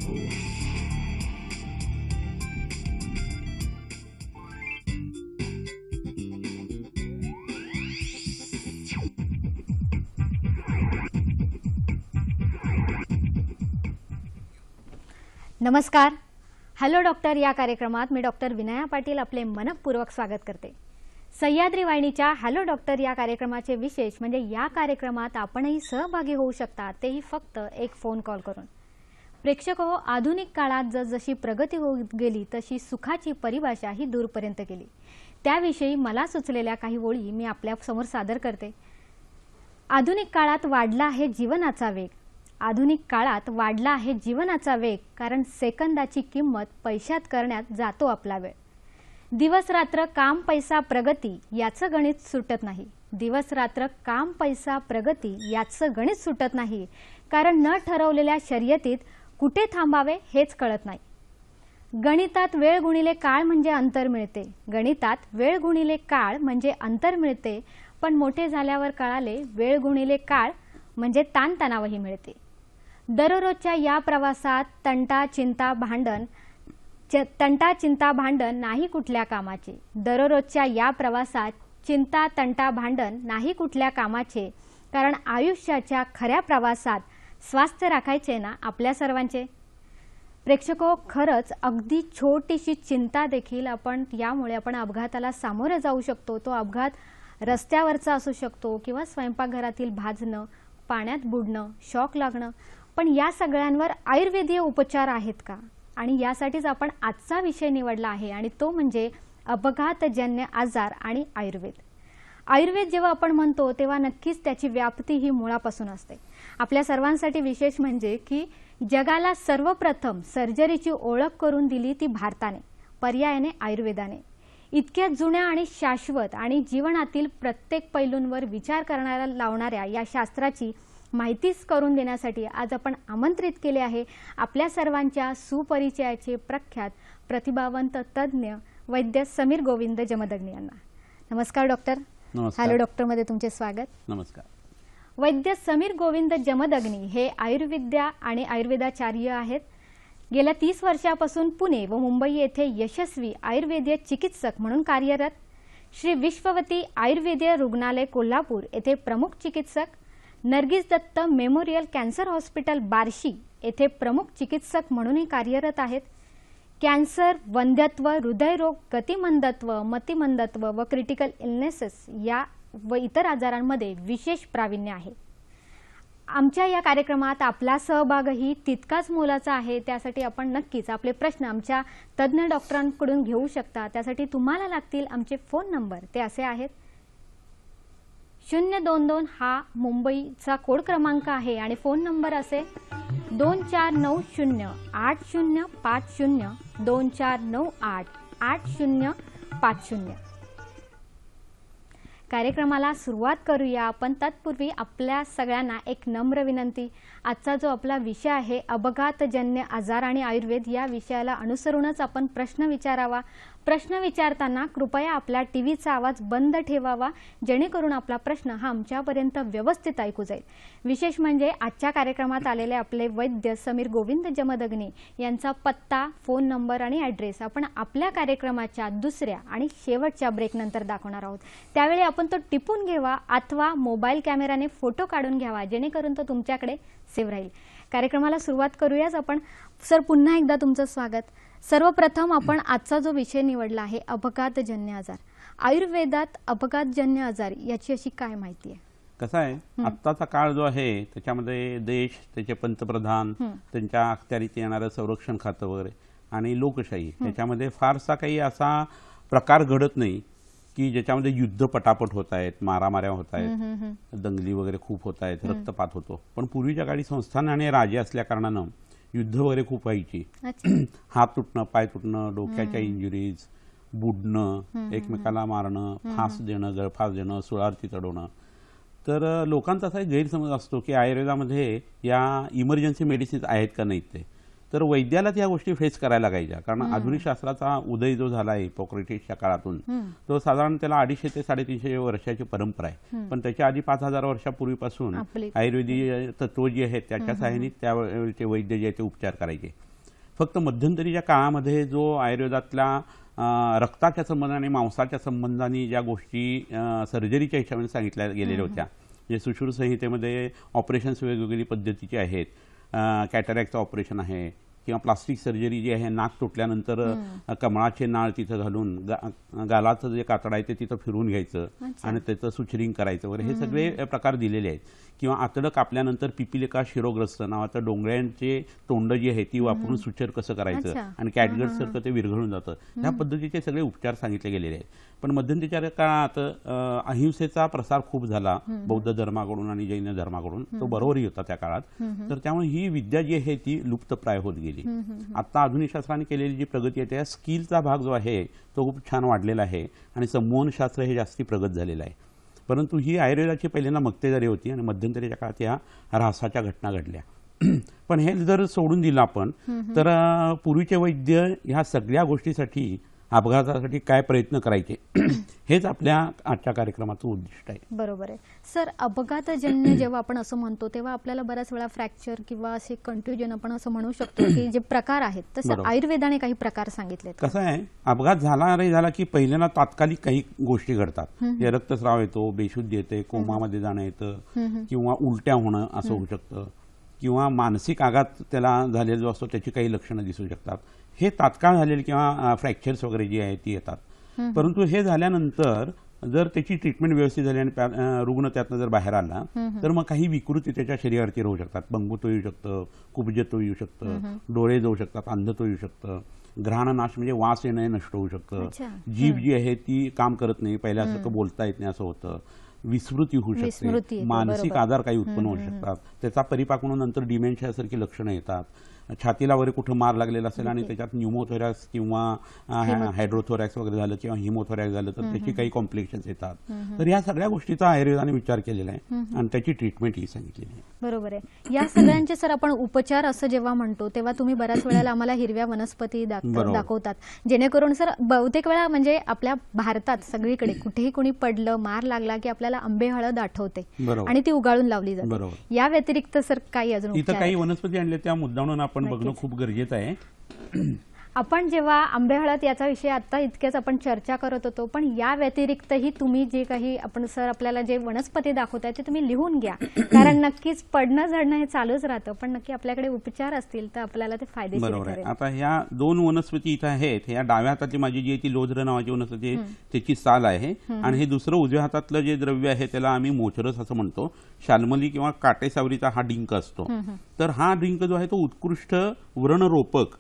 नमस्कार. Hello doctor या कार्यक्रमात मी डॉक्टर विनया पाटील आपले मनपूर्वक स्वागत करते. सह्याद्री वाहिनीच्या हॅलो डॉक्टर या कार्यक्रमाचे विशेष म्हणजे या कार्यक्रमात आपणही सहभागी होऊ शकता, तेही फक्त एक फोन कॉल करून. प्रेक्षक हो, आधुनिक काळात जसजशी प्रगती होत गेली तशी सुखाची परिभाषा ही दूरपर्यंत गेली. त्याविषयी मला सुचलेल्या काही ओळी मी आपल्या समोर सादर करते. आधुनिक काळात वाढला आहे जीवनाचा वेग. आधुनिक काळात वाढला आहे जीवनाचा वेग, कारण सेकंदाची किंमत पैशात करण्यात जातो आपला वेळ. दिवस रात्र काम पैसा प्रगती याचं गणित सुटत नाही. दिवस रात्र काम पैसा प्रगती याचं गणित सुटत नाही, कारण न ठरवलेल्या शर्यतीत कुठे थांबावे हेच कळत नाही. गणितात वेळ गुणिले काळ म्हणजे अंतर मिळते. गणितात वेळ गुणिले काळ म्हणजे अंतर मिळते, पण मोठे झाल्यावर कळाले वेळ गुणिले काळ म्हणजे ताणतणावही मिळते. दररोजच्या या प्रवासात तंटा चिंता भांडण नाही कुठल्या कामाचे. दररोजच्या या प्रवासात चिंता तंटा भांडण नाही कुठल्या कामाचे, कारण आयुष्याच्या खऱ्या प्रवासात स्वास्थ्य राखायचे ना आपल्या सर्वांचे. प्रेक्षको, खरंच अगदी छोटीशी चिंता देखील यामुळे आपण अपघाताला सामोरे जाऊ शकतो. तो अपघात रस्त्यावरचा असू शकतो किंवा स्वयंपाकघरातील भाजणं, पाण्यात बुडणं, शॉक लागणं. पण या सगळ्यांवर आयुर्वेदीय उपचार आहेत का? आणि यासाठीच आपण आजचा विषय निवडला आहे, आणि तो म्हणजे अपघातजन्य आजार आणि आयुर्वेद. आयुर्वेद जेव्हा आपण म्हणतो तेव्हा नक्कीच त्याची व्याप्ती ही मुळापासून असते. आपल्या सर्वांसाठी विशेष म्हणजे की जगाला सर्वप्रथम सर्जरीची ओळख करून दिली ती भारताने, पर्यायाने आयुर्वेदाने. इतक्या जुन्या आणि शाश्वत आणि जीवनातील प्रत्येक पैलूंवर विचार करणाऱ्या लावणाऱ्या या शास्त्राची माहितीच करून देण्यासाठी आज आपण आमंत्रित केले आहे आपल्या सर्वांच्या सुपरिचयाचे प्रख्यात प्रतिभावंत तज्ज्ञ वैद्य समीर गोविंद जमदग्नी यांना. नमस्कार डॉक्टर. हॅलो डॉक्टर मध्ये तुमचे स्वागत. नमस्कार. वैद्य समीर गोविंद जमदग्नी हे आयुर्विद्या आणि आयुर्वेदाचार्य आहेत. गेल्या 30 वर्षापासून पुणे व मुंबई येथे यशस्वी आयुर्वेदीय चिकित्सक म्हणून कार्यरत. श्री विश्ववती आयुर्वेदीय रुग्णालय कोल्हापूर येथे प्रमुख चिकित्सक, Nargis Dutt memorial cancer hospital Barshi येथे प्रमुख चिकित्सक म्हणूनही कार्यरत आहेत. कॅन्सर, वंध्यत्व, हृदयरोग, गतिमंदत्व, मतिमंदत्व व क्रिटिकल इलनेसेस या व इतर आजारांमध्ये विशेष प्रावीण्य आहे. आमच्या या कार्यक्रमात आपला सहभागही तितकाच मोलाचा आहे. त्यासाठी आपण नक्कीच आपले प्रश्न आमच्या तज्ज्ञ डॉक्टरांकडून घेऊ शकता. त्यासाठी तुम्हाला लागतील आमचे फोन नंबर. ते असे आहेत: 022 हा मुंबईचा कोड क्रमांक आहे आणि फोन नंबर असे 24908050, 24988050. कार्यक्रमाला सुरुवात करूया, पण तत्पूर्वी आपल्या सगळ्यांना एक नम्र विनंती. आजचा जो आपला विषय आहे अपघातजन्य आजार आणि आयुर्वेद, या विषयाला अनुसरूनच आपण प्रश्न विचारावा. प्रश्न विचारताना कृपया आपला टीव्हीचा आवाज बंद ठेवावा, जेणेकरून आपला प्रश्न हा आमच्यापर्यंत व्यवस्थित ऐकू जाईल. विशेष म्हणजे आजच्या कार्यक्रमात आलेले आपले वैद्य समीर गोविंद जमदग्नी यांचा पत्ता, फोन नंबर आणि ॲड्रेस आपण आपल्या कार्यक्रमाच्या दुसऱ्या आणि शेवटच्या ब्रेकनंतर दाखवणार आहोत. त्यावेळी आपण तो टिपून घ्यावा अथवा मोबाईल कॅमेराने फोटो काढून घ्यावा, जेणेकरून तो तुमच्याकडे सेव्ह राहील. कार्यक्रमाला सुरुवात करूयाच आपण. सर, पुन्हा एकदा तुमचं स्वागत. सर्वप्रथम आपण आजचा जो विषय निवडला आहे अपघातजन्य आजार, आयुर्वेदात अपघातजन्य आजार याची अशी काय माहिती आहे? कसं आहे, आत्ताचा काळ जो आहे त्याच्यामध्ये देश, त्याचे पंतप्रधान, त्यांच्या अखत्यारीत येणारं संरक्षण खातं वगैरे आणि लोकशाही, त्याच्यामध्ये फारसा काही असा प्रकार घडत नाही की ज्याच्यामध्ये युद्ध पटापट होत आहेत, मारामाऱ्या होत आहेत, दंगली वगैरे खूप होत आहेत, रक्तपात होतो. पण पूर्वीच्या काळी संस्थान आणि राजे असल्या कारणानं युद्ध वगैरे खूप व्हायची. हात तुटणं, पाय तुटणं, डोक्याच्या इंजुरीज, बुडणं, एकमेकाला मारणं, फास देणं, गळफास देणं, सुळावरती चढवणं. तर लोकांचा असा गैरसमज असतो की आयुर्वेदामध्ये या इमर्जन्सी मेडिसिन्स आहेत का नाहीत ते. तर वैद्याला त्या गोष्टी फेस करायला लागायच्या, कारण आधुनिक शास्त्राचा उदय जो झाला आहे हिपोक्रेटिसच्या काळातून, तो साधारण त्याला 250 ते 350 वर्षाची परंपरा आहे. पण त्याच्या आधी 5000 वर्षापूर्वीपासून आयुर्वेदीय तत्व जी आहेत त्याच्या सहाय्याने त्यावेळेचे वैद्य जे ते उपचार करायचे. फक्त मध्यंतरीच्या काळामध्ये जो आयुर्वेदातल्या रक्ताच्या संबंधाने मांसाच्या संबंधाने ज्या गोष्टी सर्जरीच्या हिशोबाने सांगितल्या गेलेल्या होत्या, जे सुश्रुत संहितेमध्ये ऑपरेशन्स वेगवेगळी पद्धतीची आहेत, कॅटरॅक्टचं ऑपरेशन आहे किंवा प्लास्टिक सर्जरी जी आहे, नाक तुटल्यानंतर कमळाचे नाळ तिथं घालून गालाचं जे कातडं आहे ते तिथं फिरवून घ्यायचं आणि त्याचं सुचरिंग करायचं वगैरे, हे सगळे प्रकार दिलेले आहेत. किंवा आतडं कापल्यानंतर पिपिलिका शिरोग्रस्त नावाचं डोंगळ्यांचे तोंड जी आहे ती वापरून सुचर कसं करायचं आणि कॅटगट सारखं ते विरघळून जातं, ह्या पद्धतीचे सगळे उपचार सांगितले गेलेले आहेत. पण मध्यंतरीच्या काळात अहिंसेचा प्रसार खूप झाला बौद्ध धर्माकडून आणि जैन धर्माकडून, तो बरोबरही होता त्या काळात. तर त्यामुळे ही विद्या जी आहे ती लुप्तप्राय होत गेली. आता आधुनिक शास्त्राने केलेली जी प्रगती आहे त्या स्किलचा भाग जो आहे तो खूप छान वाढलेला आहे आणि संमोहनशास्त्र हे जास्ती प्रगत झालेलं आहे. परंतु ही आयुर्वेदाची पहिल्यांदा मक्तेदारी होती आणि मध्यंतरीच्या काळात या ऱ्हासाच्या घटना घडल्या. पण हे जर सोडून दिलं आपण तर पूर्वीचे वैद्य ह्या सगळ्या गोष्टीसाठी, अपघातासाठी काय प्रयत्न करायचे हेच आपल्या आजच्या कार्यक्रमाचं उद्दिष्ट आहे. बरोबर आहे सर. अपघातजन्य जेव्हा आपण असं म्हणतो तेव्हा आपल्याला बऱ्याच वेळा फ्रॅक्चर किंवा असे कंट्युजन आपण असं म्हणू शकतो की जे प्रकार आहेत, तसं आयुर्वेदाने काही प्रकार सांगितले. कसं आहे, अपघात झाला की पहिल्यांदा तात्कालिक काही गोष्टी घडतात. रक्तस्राव येतो, बेशुद्धी येते, कोमामध्ये जाणं येतं किंवा उलट्या होणं असं होऊ शकतं किंवा मानसिक आघात त्याला झालेला जो असतो त्याची काही लक्षणं दिसू शकतात. हे तात्काळ झालेले किंवा फ्रॅक्चर्स वगैरे जी आहे ती येतात. परंतु हे झाल्यानंतर जर त्याची ट्रीटमेंट व्यवस्थित झाली आणि रुग्ण त्यातनं जर बाहेर आला तर मग काही विकृती त्याच्या शरीरावरती राहू शकतात. बंगुत्व येऊ शकतं, कुब्जत्व येऊ शकतं, डोळे जाऊ शकतात, अंधत्व येऊ शकतं, घ्राणनाश म्हणजे वास येणं नष्ट होऊ शकतं, जीभ जी आहे ती काम करत नाही, पहिल्यासारखं बोलता येत नाही असं होतं, विस्मृती होऊ शकते, मानसिक आजार काही उत्पन्न होऊ शकतात, त्याचा परिपाक म्हणून नंतर डिमेन्शियासारखी लक्षणं येतात, छातीला वगैरे कुठं मार लागलेला असेल आणि त्याच्यात न्यूमोथोरॅक्स किंवा हायड्रोथोरॅक्स वगैरे झालं किंवा हिमोथोरॅक्स झालं तर त्याची काही कॉम्प्लिकेशन्स येतात. तर या सगळ्या गोष्टीचा आयुर्वेदाने विचार केलेला आहे आणि त्याची ट्रीटमेंट ही सांगितलेली आहे. बरोबर आहे. या सगळ्यांचे सर आपण उपचार असं जेव्हा म्हणतो तेव्हा तुम्ही बऱ्याच वेळेला आम्हाला हिरव्या वनस्पती दाखवतात, जेणेकरून सर बहुतेक वेळा म्हणजे आपल्या भारतात सगळीकडे कुठेही कोणी पडलं, मार लागला की आपल्याला आंबे हळद आठवते आणि ती उगाळून लावली जाते. या व्यतिरिक्त सर काही अजून इथं काही वनस्पती आणल्या त्या मुद्दामून आपण बघणं खूप गरजेचं आहे. आपण जेव्हा आंबे हळद याचा विषय आता इतक्याच आपण चर्चा करत होतो, पण या व्यतिरिक्तही तुम्ही जे काही आपण सर आपल्याला जे वनस्पती दाखवताय ते तुम्ही लिहून घ्या, कारण नक्कीच पडणं झडणं हे चालूच राहतं, पण नक्की आपल्याकडे उपचार असतील तर आपल्याला ते फायदेशीर बरोबर आहे. आता ह्या दोन वनस्पती इथं आहेत. ह्या डाव्या हातातली माझी जी ती लोधर नावाची वनस्पती आहे त्याची साल आहे आणि हे दुसरं उजव्या हातातलं जे द्रव्य आहे त्याला आम्ही मोचरस असं म्हणतो. शाल्मली किंवा काटेसावरीचा हा डिंक असतो. तर हा डिंक जो आहे तो उत्कृष्ट व्रणरोपक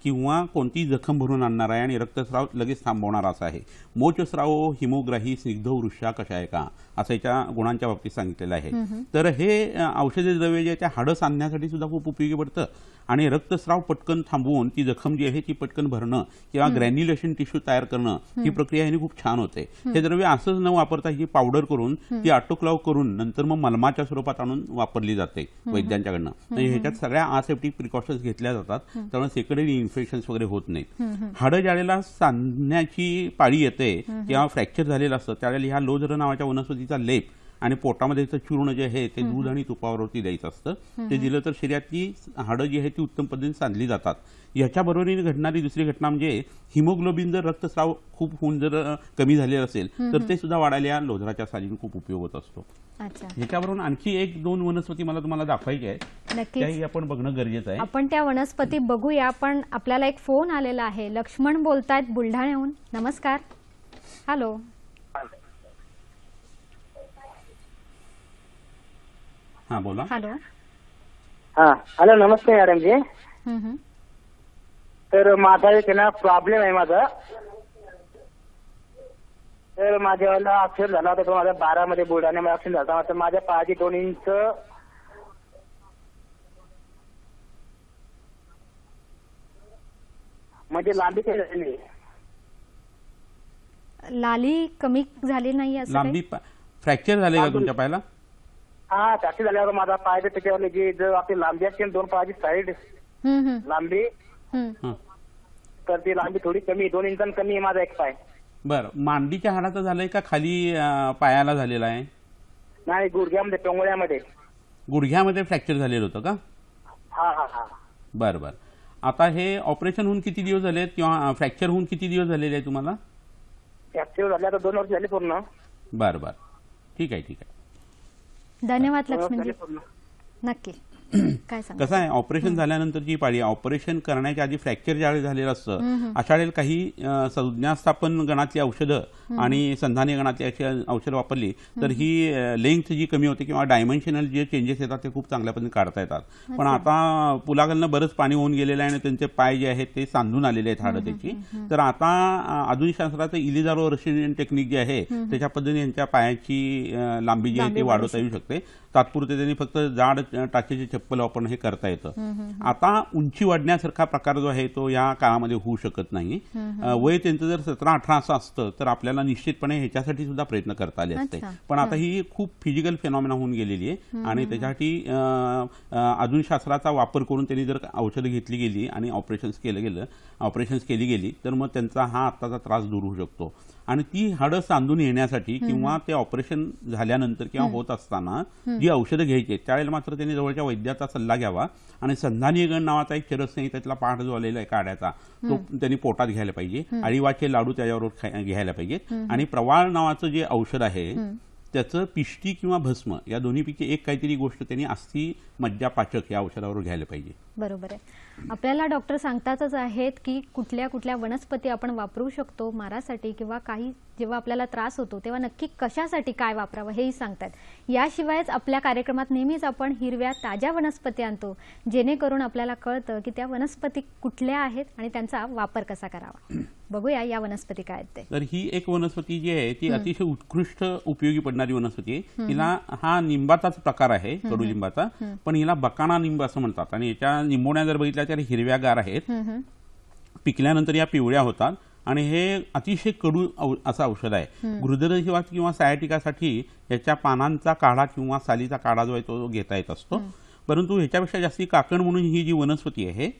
किंवा कोणती जखम भरून आणणार आहे आणि रक्तस्राव लगेच थांबवणार असा आहे. मोचस्राव हिमोग्राही स्निग्ध वृषा कषायका असं याच्या गुणांच्या बाबतीत सांगितलेलं आहे. तर हे औषधी द्रव्य जे आहे ते हाडं सांधण्यासाठी सुद्धा खूप उपयोगी पडतं आणि रक्तस्राव पटकन थांबवून ती जखम जी आहे ती पटकन भरणं किंवा ग्रॅन्युलेशन टिश्यू तयार करणं ही प्रक्रिया ह्याने खूप छान होते. हे द्रव्य असंच न वापरता ही पावडर करून ती ऑटोक्लाव करून नंतर मग मलमाच्या स्वरूपात आणून वापरली जाते वैद्यांच्याकडनं. म्हणजे ह्याच्यात सगळ्या असेप्टिक प्रिकॉशन्स घेतल्या जातात, त्यामुळे सेकंडरी इन्फेक्शन्स वगैरे होत नाहीत. हाडं ज्यावेळेला सांधण्याची पाळी येते किंवा फ्रॅक्चर झालेलं असतं त्यावेळेला ह्या लोधर नावाच्या वनस्पतीचा लेप आणि पोटामध्ये चूर्ण जे आहे ते दूध आणि तुपावरती द्यायचं असतं. ते दिलं तर शरीरातली हाडं जी आहे ती उत्तम पद्धतीने सांधली जातात. याच्या बरोबरीने घडणारी दुसरी घटना म्हणजे हिमोग्लोबिन जर रक्तस्राव खूप होऊन जर कमी झालेला असेल तर ते सुद्धा वाढायला या लोधराच्या सालीने खूप उपयोग होत असतो. ह्याच्यावरून आणखी एक दोन वनस्पती मला तुम्हाला दाखवायची आहेत, त्याही आपण बघणं गरजेचं आहे. आपण त्या वनस्पती बघूया, पण आपल्याला एक फोन आलेला आहे. लक्ष्मण बोलतायत बुलढाण्याहून. नमस्कार. हॅलो. हा बोला. हॅलो. हा हॅलो, नमस्ते मॅडम जी. तर माझा एक ना प्रॉब्लेम आहे माझा. तर माझ्याला ऍक्सिडेंट झाला होता 2012 मध्ये बुलढाण्यामध्ये ऍक्सिडेंट झाला. तर माझ्या पायाची 2 इंच म्हणजे लांबी झाली. लाली कमी झाली नाही असं लांबी फ्रॅक्चर झाले का तुमच्या पायाला? हा, फ्रॅक्चर झाल्यावर माझा पाय त्याच्यावर जी जर आपली लांबी असते 2 पायाची साईड लांबी, तर ती लांबी थोडी कमी 2 इंचांनी कमी आहे माझा एक पाय. बरं, मांडीच्या हाडाचं झालंय का खाली पायाला झालेला आहे? नाही, गुडघ्यामध्ये, टोंगळ्यामध्ये. गुडघ्यामध्ये फ्रॅक्चर झालेलं होतं का? हा हा हा. बरं बरं. आता हे ऑपरेशन होऊन किती दिवस झालेत किंवा फ्रॅक्चर होऊन किती दिवस झालेले आहे तुम्हाला? ऍक्टिव्ह झाले आता 2 वर्ष झाली पूर्ण. बरं बरं, ठीक आहे ठीक आहे. धन्यवाद 2 वर्ष लक्ष्मणजी. झाली पूर्ण. नक्की काय सांग. कसं आहे, ऑपरेशन झाल्यानंतरची पाळी, ऑपरेशन करण्याच्या आधी फ्रॅक्चर ज्यावेळी झालेलं असतं अशा वेळेला काही संज्ञास्थापन गणातली औषधं आणि संधानी गणातली अशी औषधं वापरली तर ही लेंथ जी कमी होते किंवा डायमेन्शनल जे चेंजेस येतात ते खूप चांगल्या पद्धतीने काढता येतात. पण आता पुलाखालनं बरंच पाणी होऊन गेलेलं आहे आणि त्यांचे पाय जे आहेत ते सांधून आलेले आहेत हाडं त्याची. तर आता आधुनिक शास्त्राचं इलिझारो रशियन टेक्निक जे आहे त्याच्या पद्धतीने यांच्या पायाची लांबी जी आहे ती वाढवता येऊ शकते. तात्पुरते त्यांनी फक्त जाड टाचेची चप्पल वापरणं हे करता येतं. आता उंची वाढण्यासारखा प्रकार जो आहे तो या काळामध्ये होऊ शकत नाही. वय त्यांचं जर 17-18 असं असतं तर आपल्याला निश्चितपणे ह्याच्यासाठी सुद्धा प्रयत्न करता आले असते. पण आता ही खूप फिजिकल फेनॉमिना होऊन गेलेली आहे आणि त्याच्यासाठी आधुनिक शास्त्राचा वापर करून त्यांनी जर औषधं घेतली गेली आणि ऑपरेशन्स केली गेली तर मग त्यांचा हा आत्ताचा त्रास दूर होऊ शकतो. आणि ती हाडं सांधून येण्यासाठी किंवा ते ऑपरेशन झाल्यानंतर किंवा होत असताना जी औषधं घ्यायची त्यावेळेला मात्र त्यांनी जवळच्या वैद्याचा सल्ला घ्यावा आणि संधानी गण नावाचा एक चरससंहितेतला पाठ जो आलेला आहे काढ्याचा तो त्यांनी पोटात घ्यायला पाहिजे. अळीवाचे लाडू त्याच्याबरोबर घ्यायला पाहिजेत आणि प्रवाळ नावाचं जे औषध आहे त्याचं पिष्टी किंवा भस्म या दोन्हीपैकी एक काहीतरी गोष्ट त्यांनी अस्थि मज्जापाचक या औषधावर घ्यायला पाहिजे. बरोबर आहे. आपल्याला डॉक्टर सांगतातच आहेत की कुठल्या कुठल्या वनस्पती आपण वापरू शकतो मारासाठी किंवा काही जेव्हा आपल्याला त्रास होतो तेव्हा नक्की कशासाठी काय वापरावं हेही सांगतात. याशिवायच आपल्या कार्यक्रमात नेहमीच आपण हिरव्या ताज्या वनस्पती आणतो जेणेकरून आपल्याला कळतं की त्या वनस्पती कुठल्या आहेत आणि त्यांचा वापर कसा करावा. बघूया या वनस्पती काय आहेत ते. तर ही एक वनस्पती जी आहे ती अतिशय उत्कृष्ट उपयोगी पडणारी वनस्पती आहे. हिला हा निंबाचाच प्रकार आहे, कडुलिंबाचा, पण हिला बकाणा निंब असं म्हणतात आणि याच्या निंबोण्या जर बघितल्या तर हिरव्यागार आहेत, पिकल्यानंतर या पिवळ्या होतात आणि हे अतिशय कडू असं औषध आहे. हृदयरोग किंवा सायटिकासाठी याच्या पानांचा काढा किंवा सालीचा काढा जो आहे तो घेता येत असतो. परंतु ह्याच्यापेक्षा जास्ती काकण म्हणून ही जी वनस्पती आहे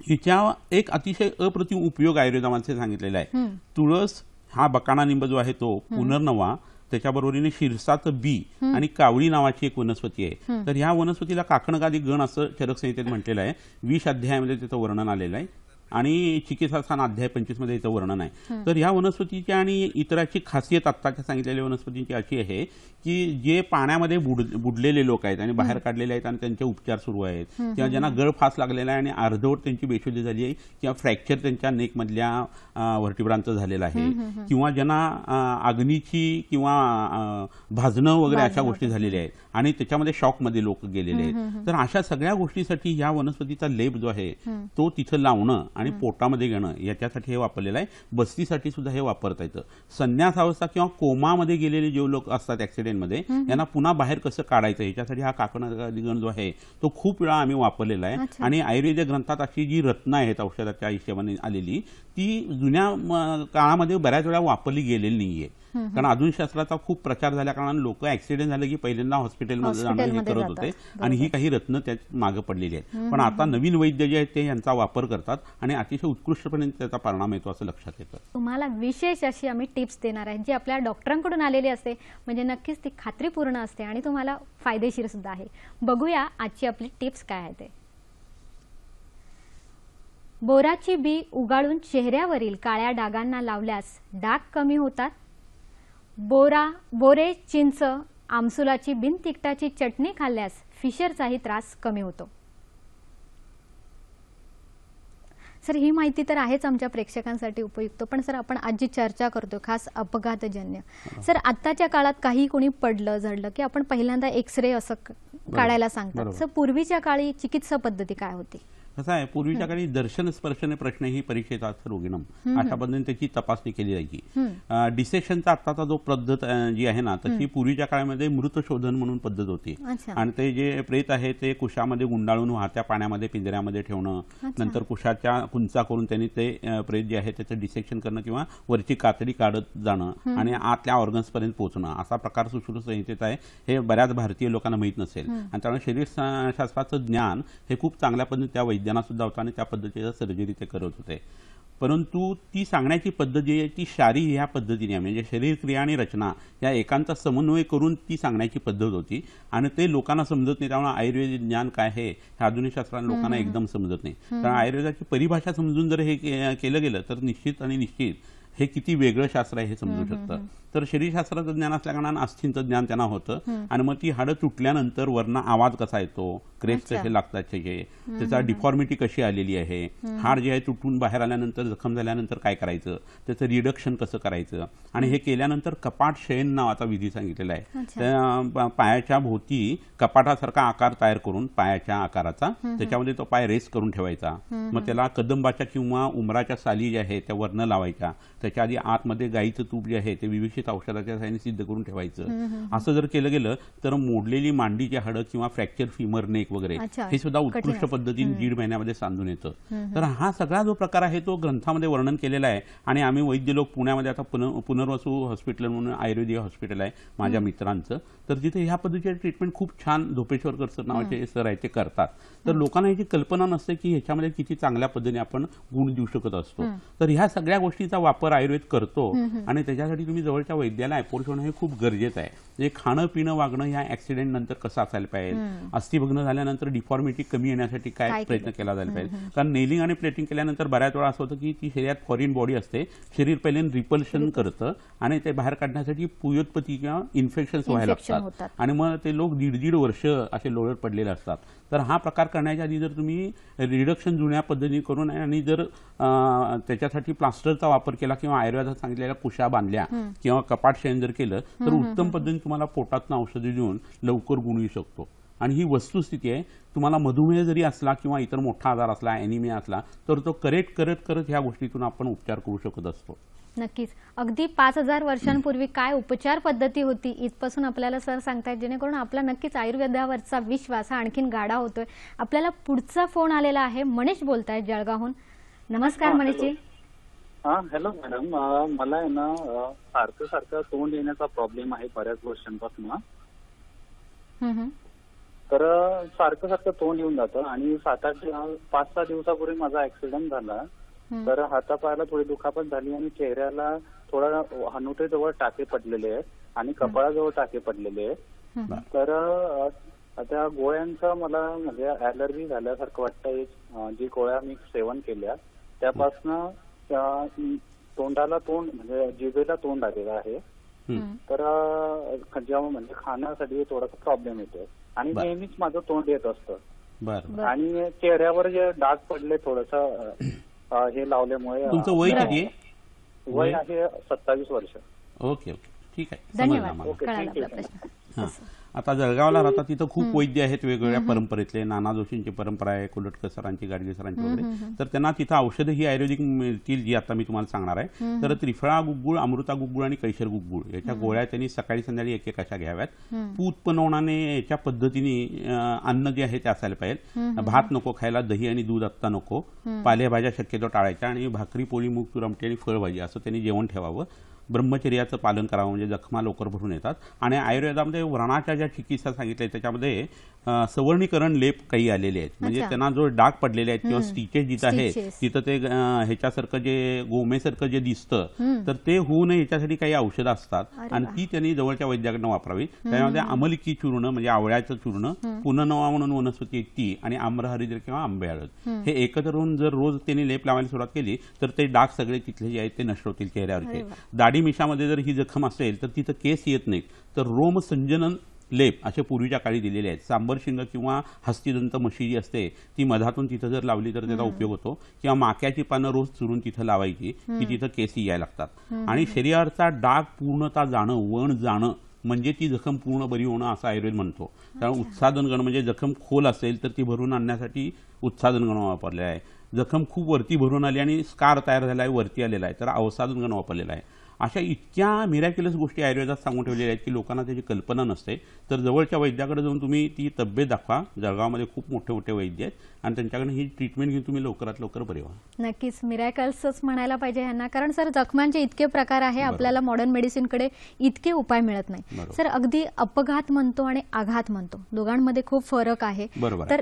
हिच्या एक अतिशय अप्रतिम उपयोग आयुर्वेदामध्ये सांगितलेला आहे. तुळस हा बकाणा निंब जो आहे तो, पुनर्नवा, त्याच्याबरोबरीने शिरसाचं बी आणि कावळी नावाची एक वनस्पती आहे. तर ह्या वनस्पतीला काकणगादी गण असं चरकसंहितेत म्हटलेलं आहे. 20 अध्यायामध्ये त्याचं वर्णन आलेलं आहे आणि चिकित्सास्थान अध्याय 25 मध्ये याचं वर्णन आहे. तर ह्या वनस्पतीची आणि इतराची खासियत आत्ताच्या सांगितलेल्या वनस्पतींची अशी आहे की जे पाण्यामध्ये बुडलेले लोक आहेत आणि बाहेर काढलेले आहेत आणि त्यांचे उपचार सुरू आहेत किंवा ज्यांना गळफास लागलेला आहे आणि अर्धवट त्यांची बेशुद्धी झाली आहे किंवा फ्रॅक्चर त्यांच्या नेकमधल्या व्हर्टिब्रांचं झालेलं आहे किंवा ज्यांना अग्नीची किंवा भाजणं वगैरे अशा गोष्टी झालेल्या आहेत आणि त्याच्यामध्ये शॉकमध्ये लोक गेलेले आहेत. तर अशा सगळ्या गोष्टीसाठी ह्या वनस्पतीचा लेप जो आहे तो तिथं लावणं आणि पोटामध्ये घेणं याच्यासाठी हे वापरलेलं आहे. बस्तीसाठी सुद्धा हे वापरता येतं. संन्यास अवस्था किंवा कोमामध्ये गेलेले जे लोक असतात ऍक्सिडेंटमध्ये यांना पुन्हा बाहेर कसं काढायचं याच्यासाठी हा काकणगण जो आहे तो खूप वेळा आम्ही वापरलेला आहे. आणि आयुर्वेद ग्रंथात अशी जी रत्न आहेत औषधाच्या हिशोबाने आलेली ती जुन्या काळामध्ये बऱ्याच वेळा वापरली गेलेली नाहीये. कारण आधुनिक शास्त्राचा खूप प्रचार झाल्या कारणाने लोक ऍक्सिडेंट झाले की पहिल्यांदा हॉस्पिटलमध्ये जाणं हे करत होते आणि ही काही रत्न त्यात मागे पडलेली आहेत. पण आता नवीन वैद्य जे आहेत ते यांचा वापर करतात आणि अतिशय उत्कृष्टपणे त्याचा परिणाम येतो असं लक्षात येतं. तुम्हाला विशेष अशी आम्ही टिप्स देणार आहे जी आपल्या डॉक्टरांकडून आलेली असते म्हणजे नक्कीच ती खात्रीपूर्ण असते आणि तुम्हाला फायदेशीर सुद्धा आहे. बघूया आजची आपली टिप्स काय आहे ते. बोराची बी उगाळून चेहऱ्यावरील काळ्या डागांना लावल्यास डाग कमी होतात. बोरे, चिंच, आमसुलाची बिनतिखटाची चटणी खाल्ल्यास फिशरचाही त्रास कमी होतो. सर ही माहिती तर आहेच आमच्या प्रेक्षकांसाठी उपयुक्त, पण सर आपण आज जी चर्चा करतो खास अपघातजन्य, सर आत्ताच्या काळात काही कोणी पडलं झडलं की आपण पहिल्यांदा एक्सरे असं काढायला सांगतात. सर पूर्वीच्या काळी चिकित्सा पद्धती काय होती? कसं आहे, पूर्वीच्या काळी दर्शन स्पर्शने प्रश्न ही परीक्षेचा रोगिणम अशा पद्धतीने त्याची तपासणी केली जायची. डिसेक्शनचा आत्ताचा जो पद्धत जी आहे ना तशी पूर्वीच्या काळामध्ये मृत शोधन म्हणून पद्धत होती आणि ते जे प्रेत आहे ते कुशामध्ये गुंडाळून वाहत्या पाण्यामध्ये पिंजऱ्यामध्ये ठेवणं, नंतर कुशाच्या कुंचा करून त्यांनी ते प्रेत जे आहे त्याचं डिसेक्शन करणं किंवा वरची कातडी काढत जाणं आणि आतल्या ऑर्गन्स पर्यंत पोहोचणं असा प्रकार सुश्रुत संहितेत आहे. हे बऱ्याच भारतीय लोकांना माहीत नसेल आणि त्यामुळे शरीरशास्त्राचं ज्ञान हे खूप चांगल्या पद्धतीने त्या वैद्यांना सुद्धा होतं आणि त्या पद्धतीचा सर्जरी ते करत होते. परंतु ती सांगण्याची पद्धत जी आहे ती शारी ह्या पद्धतीने आहे, म्हणजे शरीर क्रिया आणि रचना या एकांचा समन्वय करून ती सांगण्याची पद्धत होती आणि ते लोकांना समजत नाही. त्यामुळे आयुर्वेदिक ज्ञान काय आहे हे आधुनिक शास्त्रात लोकांना एकदम समजत नाही. कारण आयुर्वेदाची परिभाषा समजून जर हे केलं गेलं तर निश्चित आणि निश्चित हे किती वेगळं शास्त्र आहे हे समजू शकतं. तर शरीरशास्त्राचं ज्ञान असल्या कारणानं अस्थिंचं ज्ञान त्यांना होतं आणि मग ती हाडं तुटल्यानंतर वरनं आवाज कसा येतो, क्रेप्स कसे लागतात त्याचे, त्याचा डिफॉर्मिटी कशी आलेली आहे, हाड जे आहे तुटून बाहेर आल्यानंतर जखम झाल्यानंतर काय करायचं, त्याचं रिडक्शन कसं करायचं आणि हे केल्यानंतर कपाट शयन नावाचा विधी सांगितलेला आहे. त्या पायाच्या भोवती कपाटासारखा आकार तयार करून पायाच्या आकाराचा त्याच्यामध्ये तो पाय रेस करून ठेवायचा. मग त्याला कदंबाच्या किंवा उमराच्या साली ज्या आहेत त्या वरनं लावायच्या. त्याच्या आधी आतमध्ये गाईचं तूप जे आहे ते विविध औषधाच्या सहाय्याने सिद्ध करून ठेवायचं. असं जर केलं गेलं तर मोडलेली मांडीची हाडं किंवा फ्रॅक्चर फिमर नेक वगैरे हे सुद्धा उत्कृष्ट पद्धतीने 1.5 महिन्यामध्ये सांधून येतं. तर हा सगळा जो प्रकार आहे तो ग्रंथामध्ये वर्णन केलेला आहे आणि आम्ही वैद्य लोक पुण्यामध्ये आता पुनर्वसू हॉस्पिटल म्हणून आयुर्वेदिक हॉस्पिटल आहे माझ्या मित्रांचं, तर तिथे ह्या पद्धतीचे ट्रीटमेंट खूप छान धोपेश्वरकर सर नावाचे सर आहे ते करतात. तर लोकांना याची कल्पना नसते की ह्याच्यामध्ये किती चांगल्या पद्धतीने आपण गुण देऊ शकत असतो. तर ह्या सगळ्या गोष्टीचा वापर आयुर्वेद करतो आणि त्याच्यासाठी तुम्ही जवळच्या वैद्याला अप्रोच होणं हे खूप गरजेचं आहे. म्हणजे खाणं पिणं वागणं ह्या ऍक्सिडेंट नंतर कसं असायला पाहिजे, अस्थिभग्न झाल्यानंतर डिफॉर्मिटी कमी येण्यासाठी काय प्रयत्न केला जायला पाहिजे. कारण नेलिंग आणि प्लेटिंग केल्यानंतर बऱ्याच वेळा असं होतं की ती शरीरात फॉरेन बॉडी असते, शरीर पहिले रिपल्शन करतं आणि ते बाहेर काढण्यासाठी पुयोत्पत्ती किंवा इन्फेक्शन्स व्हायला लागतात आणि मग ते लोक 1.5 वर्ष असे लोळत पडलेले असतात. तर हा प्रकार करण्याच्या आधी जर तुम्ही रिडक्शन जुन्या पद्धतीने करून आणि जर त्याच्यासाठी प्लास्टरचा वापर केला किंवा आयुर्वेदात सांगितलेल्या कुशा बांधल्या किंवा कपाट शयन जर केलं तर उत्तम पद्धतीने तुम्हाला पोटातनं औषधे देऊन लवकर गुणवू शकतो. आणि ही वस्तुस्थिती आहे. तुम्हाला मधुमेह जरी असला किंवा इतर मोठा आजार असला, ॲनिमिया असला, तर तो करत ह्या गोष्टीतून आपण उपचार करू शकत असतो. नक्कीच. अगदी 5000 वर्षांपूर्वी काय उपचार पद्धती होती इथपासून आपल्याला सर सांगतायत, जेणेकरून आपला नक्कीच आयुर्वेदावरचा विश्वास हा आणखीन गाढा होतोय. आपल्याला पुढचा फोन आलेला आहे. मनीष बोलतायत जळगावहून. नमस्कार मनीषजी. हॅलो मॅडम, मला आहे ना सारखं तोंड येण्याचा प्रॉब्लेम आहे बऱ्याच वर्षांपासून. तर सारखं तोंड येऊन जातं आणि 5-6 दिवसापूर्वी माझा ऍक्सिडेंट झाला. तर हातापायाला थोडी दुखापत झाली आणि चेहऱ्याला थोडा हनुटेजवळ टाके पडलेले आहेत आणि कपाळाजवळ टाके पडलेले आहेत. तर त्या गोळ्यांचा मला म्हणजे ऍलर्जी झाल्यासारखं वाटतं. जी गोळ्या मी सेवन केल्या त्यापासनं तोंडाला तोंड म्हणजे जिभेला तोंड आलेलं आहे. तर जेव्हा म्हणजे खाण्यासाठी थोडासा प्रॉब्लेम येतो आणि नेहमीच माझं तोंड येत असतं आणि चेहऱ्यावर जे डाग पडले थोडस हे लावल्यामुळे. तुमचं वय किती आहे? वय आहे 27 वर्ष. ओके, ठीक आहे, धन्यवाद. आता जळगावला राहतात तिथं खूप वैद्य आहेत वेगवेगळ्या परंपरेतले. नाना जोशींची परंपरा आहे, कोल्हटकर सरांची, गाडगे सरांची वगैरे. तर त्यांना तिथं औषधं ही आयुर्वेदिक मिळतील जी आता मी तुम्हाला सांगणार आहे. तर त्रिफळा गुग्गुळ, अमृता गुग्गुळ आणि कैशर गुग्गुळ याच्या गोळ्या त्यांनी सकाळी संध्याकाळी एक अशा घ्याव्यात. पूत बनवण्याने याच्या पद्धतीने अन्न जे आहे ते असायला पाहिजे. भात नको खायला, दही आणि दूध आत्ता नको, पालेभाज्या शक्यतो टाळायच्या आणि भाकरी, पोळी, मूग, तूर, आमटी आणि फळभाजी असं त्यांनी जेवण ठेवावं. ब्रह्मचर्याचं पालन करावं म्हणजे जखमा लवकर भरून येतात. आणि आयुर्वेदामध्ये व्रणाच्या ज्या चिकित्सा सांगितल्या त्याच्यामध्ये सवर्णीकरण लेप काही आलेले आहेत. म्हणजे त्यांना जो डाग पडलेले आहेत किंवा स्टिचेस जिथं आहे तिथं ते ह्याच्यासारखं जे गोमेसारखं जे दिसतं तर ते होऊ नये याच्यासाठी काही औषधं असतात आणि ती त्यांनी जवळच्या वैद्याकडनं वापरावी. त्यामध्ये अमलिकी चूर्ण म्हणजे आवळ्याचं चूर्ण, पुनर्नवा म्हणून वनस्पती आहे ती आणि आम्रहरिद्र किंवा आंबे हळद हे एकत्र होऊन जर रोज त्यांनी लेप लावायला सुरुवात केली तर ते डाग सगळे तिथले जे आहेत ते नष्ट होतील चेहऱ्यावरचे. दाढी मिशामध्ये जर ही जखम असेल तर तिथं केस येत नाहीत. तर रोम संजनन लेप असे पूर्वीच्या काळी दिलेले आहेत. सांबर शिंग किंवा हस्तिदंत मशी जी असते ती मधातून तिथं जर लावली तर त्याचा उपयोग होतो. किंवा माक्याची पानं रोज चुरून तिथं लावायची की तिथं केसी यायला लागतात. आणि शरीराचा डाग पूर्णता जाणं, वण जाणं म्हणजे ती जखम पूर्ण बरी होणं असं आयुर्वेद म्हणतो. त्यामुळे उत्सादन गण म्हणजे जखम खोल असेल तर ती भरून आणण्यासाठी उत्सादन गण वापरलेला आहे. जखम खूप वरती भरून आली आणि स्कार तयार झाला आहे, वरती आलेला आहे, तर अवसादन गण वापरलेला आहे. अशा इतक्या मिरॅक्युलस गोष्टी आयुर्वेदात सांगून ठेवलेल्या आहेत की लोकांना त्याची कल्पना नसते. तर जवळच्या वैद्याकडे जाऊन तुम्ही ती तब्येत दाखवा. जळगावमध्ये खूप मोठे मोठे वैद्य आहेत आणि त्यांच्याकडे ही ट्रीटमेंट घेऊन तुम्ही लवकरात लवकर बरे व्हा. नक्कीच मिरॅकल्सच म्हणायला पाहिजे ह्यांना, कारण सर जखमांचे इतके प्रकार आहे, आपल्याला मॉडर्न मेडिसिनकडे इतके उपाय मिळत नाही. सर अगदी अपघात म्हणतो आणि आघात म्हणतो, दोघांमध्ये खूप फरक आहे. तर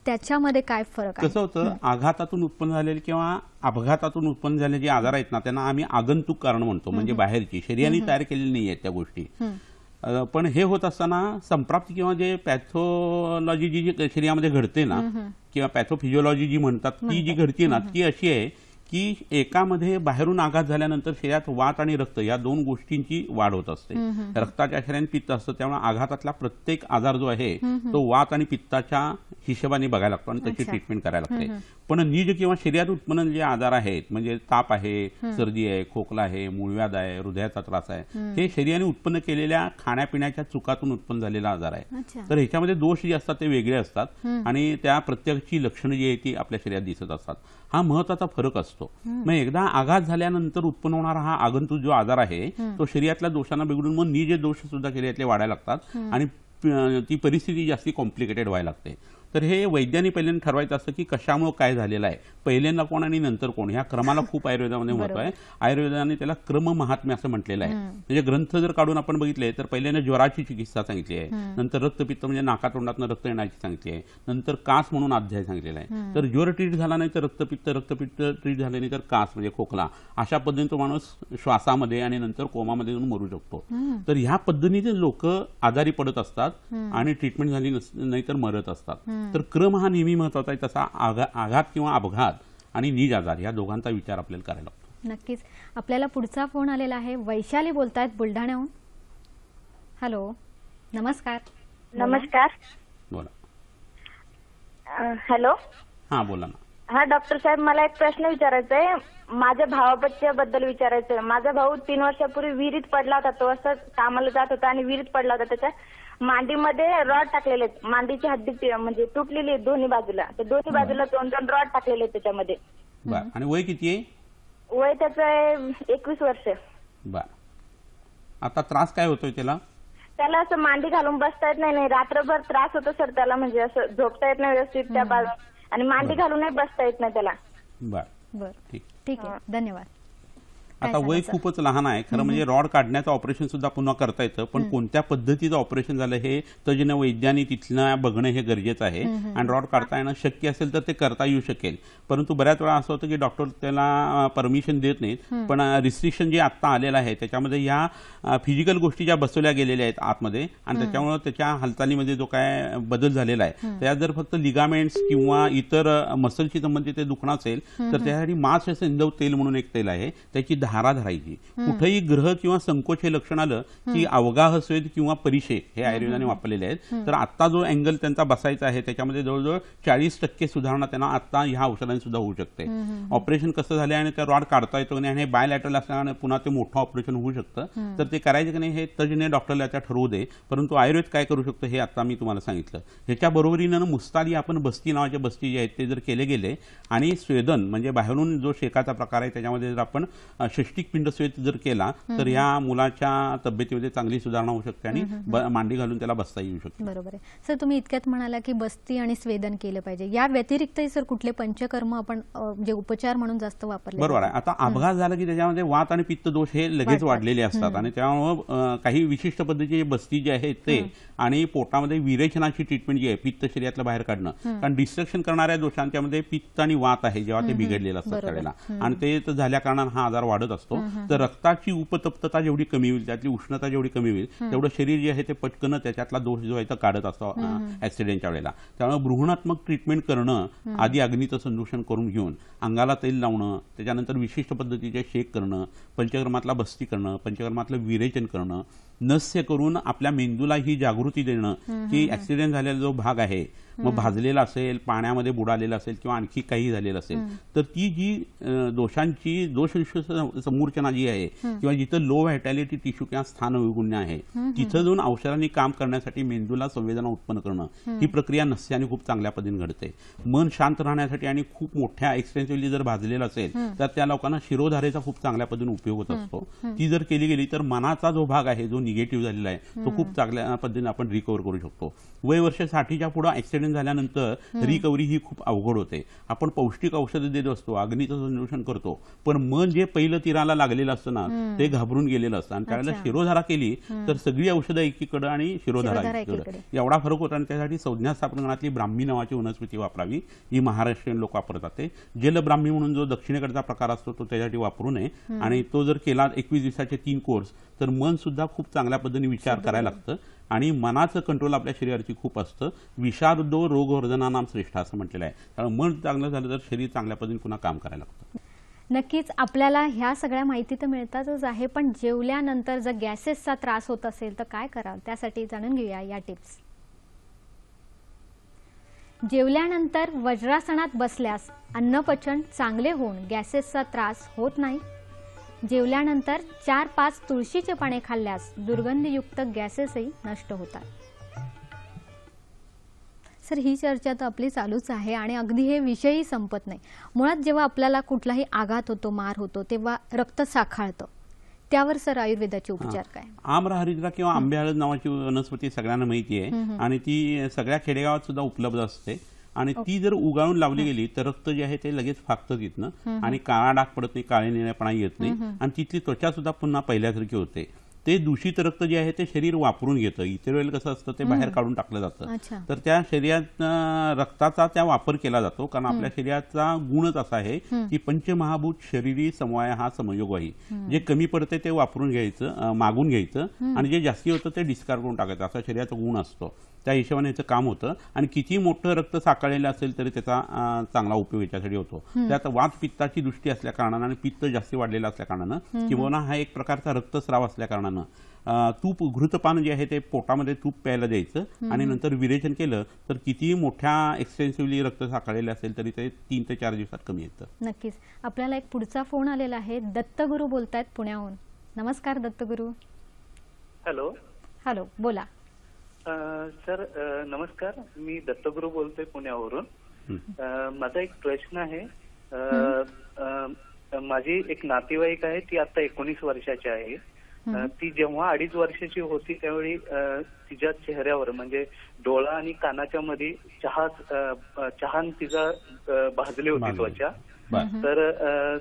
त्याच्यामध्ये काय फरक आहे? कसं होतं, आघातातून उत्पन्न झालेले किंवा अपघातातून उत्पन्न झालेले जे आजार आहेत ना त्यांना आम्ही आगंतुक कारण म्हणतो, म्हणजे बाहेरची शरीराने तयार केलेली नाही आहेत त्या गोष्टी. पण हे होत असताना संप्राप्ती किंवा जे पॅथोलॉजी जी शरीरामध्ये घडते ना किंवा पॅथोफिजिओलॉजी जी म्हणतात ती जी घडते ना ती अशी आहे की एकामध्ये बाहेरून आघात झाल्यानंतर शरीरात वात आणि रक्त या दोन गोष्टींची वाढ होत असते. रक्ताच्या शरीराने पित्त असतं, त्यामुळे आघातातला प्रत्येक आजार जो आहे तो वात आणि पित्ताच्या हिशोबाने बघायला लागतो आणि त्याची ट्रीटमेंट करायला लागते. पण नीज किंवा शरीरात उत्पन्न जे आजार आहेत म्हणजे ताप आहे, सर्दी आहे, खोकला आहे, मूळव्याध आहे, हृदयाचा त्रास आहे, हे शरीराने उत्पन्न केलेल्या खाण्यापिण्याच्या चुकातून उत्पन्न झालेला आजार आहे. तर ह्याच्यामध्ये दोष जे असतात ते वेगळे असतात आणि त्या प्रत्येकाची लक्षणं जी आहेत ती आपल्या शरीरात दिसत असतात. हा महत्वाचा फरक असतो. मग एकदा आघात झाल्यानंतर उत्पन्न होणारा हा आगंतुक जो आजार आहे तो शरीरातल्या दोषांना बिघडून मग नीज दोष सुद्धा शरीरातले वाढायला लागतात आणि ती परिस्थिती जास्ती कॉम्प्लिकेटेड व्हायला लागते. तर हे वैद्यांनी पहिल्यांदा ठरवायचं असतं की कशामुळे काय झालेलं आहे, पहिल्यांदा कोण आणि नंतर कोण, ह्या क्रमाला खूप आयुर्वेदामध्ये महत्व आहे. आयुर्वेदाने त्याला क्रम महात्म्य असं म्हटलेलं आहे. म्हणजे ग्रंथ जर काढून आपण बघितले तर पहिल्यांदा ज्वराची चिकित्सा सांगितली आहे, नंतर रक्तपित्त म्हणजे नाकातोंडातून रक्त येण्याची सांगितली आहे, नंतर कास म्हणून अध्याय सांगितलेला आहे. तर ज्वर ट्रीट झाला नाही तर रक्तपित्त, रक्तपित्त ट्रीट झाले नाही तर कास म्हणजे खोकला, अशा पद्धतीने तो माणूस श्वासामध्ये आणि नंतर कोमामध्ये जाऊन मरू शकतो. तर ह्या पद्धतीने लोक आजारी पडत असतात आणि ट्रीटमेंट झाली नाही तर मरत असतात. तर क्रम हा नेहमी महत्वाचा आहे. तसा आघात किंवा अपघात आणि नीज आजार या दोघांचा विचार आपल्याला करायला लागतो. नक्कीच. आपल्याला पुढचा फोन आलेला आहे. वैशाली बोलतायत बुलढाण्याहून. हॅलो, नमस्कार. नमस्कार. बोला. हॅलो. हा बोला ना. हा डॉक्टर साहेब, मला एक प्रश्न विचारायचा आहे. माझ्या भावाबद्दल विचारायचं आहे. माझा भाऊ 3 वर्षापूर्वी विहिरीत पडला होता. तो असं कामाला जात होता आणि विहिरीत पडला होता. त्याच्या मांडीमध्ये रॉड टाकलेले आहेत. मांडीची हड्डी म्हणजे तुटलेली आहे दोन्ही बाजूला. तर दोन्ही बाजूला 2 रॉड टाकलेले आहेत त्याच्यामध्ये. बरं. आणि वय किती आहे? वय त्याचं आहे 21 वर्ष. बरं. आता त्रास काय होतोय त्याला? त्याला असं मांडी घालून बसता येत नाही. रात्रभर त्रास होतो सर त्याला, म्हणजे असं झोपता येत नाही व्यवस्थित त्या बाजू, आणि मांडी घालूनही बसता येत नाही त्याला. बरं. ठीक आहे, धन्यवाद. आता वय खूपच लहान आहे खरं, म्हणजे रॉड काढण्याचं ऑपरेशन सुद्धा पुन्हा करता येतं, पण कोणत्या पद्धतीचं ऑपरेशन झालं हे तज्ञ वैद्यांनी तिथलं बघणं हे गरजेचं आहे. आणि रॉड काढता येणं शक्य असेल तर ते करता येऊ शकेल, परंतु बऱ्याच वेळा असं होतं की डॉक्टर त्याला परमिशन देत नाहीत. पण रिस्ट्रिक्शन जे आता आलेलं आहे त्याच्यामध्ये ह्या फिजिकल गोष्टी ज्या बसवल्या गेलेल्या आहेत आतमध्ये आणि त्याच्यामुळे त्याच्या हालचालीमध्ये जो काय बदल झालेला आहे त्यात जर फक्त लिगामेंट्स किंवा इतर मसलशी संबंधित दुखणं असेल तर त्यासाठी मास सिंधव तेल म्हणून एक तेल आहे, त्याची धारा धरायची. कुठेही ग्रह किंवा संकोच हे लक्षण आलं की अवगाह स्वेद किंवा परिषेक हे आयुर्वेदाने वापरलेले आहेत. तर आता जो अँगल त्यांचा बसायचा आहे त्याच्यामध्ये जवळजवळ 40% सुधारणा त्यांना आता ह्या औषधांनी सुद्धा होऊ शकते. ऑपरेशन कसं झालं आणि त्या रॉड काढता येतो आणि हे बायलॅटरल असल्याने पुन्हा ते मोठं ऑपरेशन होऊ शकतं. तर ते करायचं की नाही हे तज्ञ डॉक्टरला त्या ठरवू दे, परंतु आयुर्वेद काय करू शकतो हे आता मी तुम्हाला सांगितलं. ह्याच्या बरोबरीनं मुस्ताली आपण बस्ती नावाचे बस्ती जे आहेत ते जर केले गेले आणि स्वेदन म्हणजे बाहेरून जो शेकाचा प्रकार आहे त्याच्यामध्ये जर आपण षष्टिक पिंड स्वेद जर केला तर या मुलाच्या तब्येतीमध्ये चांगली सुधारणा होऊ शकते आणि मांडी घालून त्याला बसता येऊ शकते. बरोबर आहे सर. तुम्ही इतक्यात म्हणाला की बस्ती आणि स्वेदन केलं पाहिजे. या व्यतिरिक्तही सर कुठले पंचकर्म आपण जे उपचार म्हणून जास्त वापरले? बरोबर आहे. आता अपघात झाला की त्याच्यामध्ये वात आणि पित्त दोष हे लगेच वाढलेले असतात आणि त्यामुळे काही विशिष्ट पद्धतीची बस्ती जी आहे ते आणि पोटामध्ये विरेचनाची ट्रीटमेंट जी आहे पित्त शरीरातलं बाहेर काढणं, कारण डिस्ट्रक्शन करणाऱ्या दोषांच्यामध्ये पित्त आणि वात आहे जेव्हा ते बिघडलेलं असतं त्यावेळेला आणि ते झाल्या कारणाने हा आजार वाढत असतो. तर रक्ताची उपतप्तता जेवढी कमी होईल, त्यातली उष्णता जेवढी कमी होईल तेवढं शरीर जे आहे ते पटकन त्याच्यातला दोष जो आहे तो काढत असतो ऍक्सिडेंटच्या वेळेला. त्यामुळे भ्रूणात्मक ट्रीटमेंट करणं, आधी अग्नीचं संदूषण करून घेऊन अंगाला तेल लावणं, त्याच्यानंतर विशिष्ट पद्धतीचे शेक करणं, पंचकर्मातला बस्ती करणं, पंचकर्मातलं विरेचन करणं, नस्य करून आपल्या मेंदूला ही जागृती देणं की ऍक्सिडेंट झालेला जो भाग आहे मग भाजलेला असेल, पाण्यामध्ये बुडालेला असेल किंवा आणखी काही झालेलं असेल तर ती जी दोषांची दोष समूर्चना जी आहे किंवा जिथं लो व्हायटॅलिटी टिश्यू किंवा स्थान वैगुण्य आहे तिथं जाऊन औषधांनी काम करण्यासाठी मेंदूला संवेदना उत्पन्न करणं ही प्रक्रिया नस्याने खूप चांगल्या पद्धतीने घडते. मन शांत राहण्यासाठी आणि खूप मोठ्या एक्सटेन्सिव्हली जर भाजलेलं असेल तर त्या लोकांना शिरोधारेचा खूप चांगल्या पद्धतीने उपयोग होत असतो. ती जर केली गेली तर मनाचा जो भाग आहे जो निगेटिव्ह झालेला आहे तो खूप चांगल्या पद्धतीने आपण रिकव्हर करू शकतो. वय वर्ष 60च्या पुढे ऍक्सिडेंट ऍक्सिडेंट झाल्यानंतर रिकव्हरी ही खूप अवघड होते. आपण पौष्टिक औषधं देत असतो, अग्नीचं संरक्षण करतो, पण मन जे पहिलं तीराला लागलेलं असतं ना ते घाबरून गेलेलं असतं आणि त्यावेळेला शिरोधारा केली तर सगळी औषधं एकीकडे आणि शिरोधारा एकीकडे एवढा फरक होता. आणि त्यासाठी संज्ञा स्थापनातली ब्राह्मी नावाची वनस्पती वापरावी, ही महाराष्ट्रीयन लोक वापरतात. ते जलब्राह्मी म्हणून जो दक्षिणेकडचा प्रकार असतो तो त्यासाठी वापरू नये. आणि तो जर केला 21 दिवसाचे 3 कोर्स तर मन सुद्धा खूप चांगल्या पद्धतीने विचार करायला लागतं आणि मनाचं कंट्रोल आपल्या शरीराची खूप असतं. विषारुद्धो रोगवर्धनानाम श्रेष्ठ असं म्हटलेलं आहे. त्यामुळे मन चांगलं झालं तर शरीर चांगल्या पद्धतीने पुन्हा काम करायला लागतं. नक्कीच आपल्याला ह्या सगळ्या माहिती तर मिळतातच आहे, पण जेवल्यानंतर जर गॅसेसचा त्रास होत असेल तर काय करावं त्यासाठी जाणून घेऊया या टिप्स. जेवल्यानंतर वज्रासनात बसल्यास अन्नपचन चांगले होऊन गॅसेसचा त्रास होत नाही. जेवल्यानंतर 4-5 तुळशीचे पाने खाल्ल्यास दुर्गंधयुक्त गॅसेसही नष्ट होतात. सर, ही चर्चा तर आपली चालूच आहे आणि अगदी हे विषयही संपत नाही. मुळात जेव्हा आपल्याला कुठलाही आघात होतो, मार होतो, तेव्हा रक्त साखाळतं. त्यावर सर आयुर्वेदाचे उपचार काय? आम्रहरिद्रा किंवा आंबेहळद नावाची वनस्पती सगळ्यांना माहिती आहे आणि ती सगळ्या खेडेगावात सुद्धा उपलब्ध असते. आणि ती जर उगाळून लावली गेली तर रक्त जे आहे ते लगेच फाकतं तिथनं आणि काळा डाग पडत नाही, काळे निळेपणा येत नाही आणि तिथली त्वचा सुद्धा पुन्हा पहिल्यासारखी होते. ते दूषित रक्त जे आहे ते शरीर वापरून घेतं. इतर वेळेला कसं असतं ते बाहेर काढून टाकलं जातं. तर त्या शरीरात रक्ताचा त्या वापर केला जातो कारण आपल्या शरीराचा गुणच असा आहे की पंचमहाभूत शरीरी समवाय हा समयोग आहे. जे कमी पडते ते वापरून घ्यायचं, मागून घ्यायचं आणि जे जास्ती होतं ते डिस्कार्ड करून टाकायचं, असा शरीराचा गुण असतो. त्या हिशोबाने याचं काम होतं आणि किती मोठं रक्त साकाळलेलं असेल तरी त्याचा चांगला उपयोग याच्यासाठी होतो. त्यात वात पित्ताची दृष्टी असल्या कारणानं आणि पित्त जास्ती वाढलेलं असल्या कारणानं किंवा हा एक प्रकारचा रक्तस्राव असल्या कारणानं तूप घृतपान जे आहे ते पोटामध्ये तूप प्यायला द्यायचं आणि नंतर विरेचन केलं तर किती मोठ्या एक्सटेन्सिव्हली रक्त साकाळलेलं असेल तरी ते 3 ते 4 दिवसात कमी येतं. नक्कीच. आपल्याला एक पुढचा फोन आलेला आहे. दत्तगुरू बोलतायत पुण्याहून. नमस्कार दत्तगुरू. हॅलो. हॅलो, बोला. सर नमस्कार, मी दत्तगुरू बोलतोय पुण्यावरून. माझा एक प्रश्न आहे. माझी एक नातेवाईक आहे, ती आता 19 वर्षाची आहे. ती जेव्हा 2.5 वर्षाची होती त्यावेळी तिच्या चेहऱ्यावर म्हणजे डोळा आणि कानाच्या मध्ये चहान तिचा भाजली होती त्वचा. तर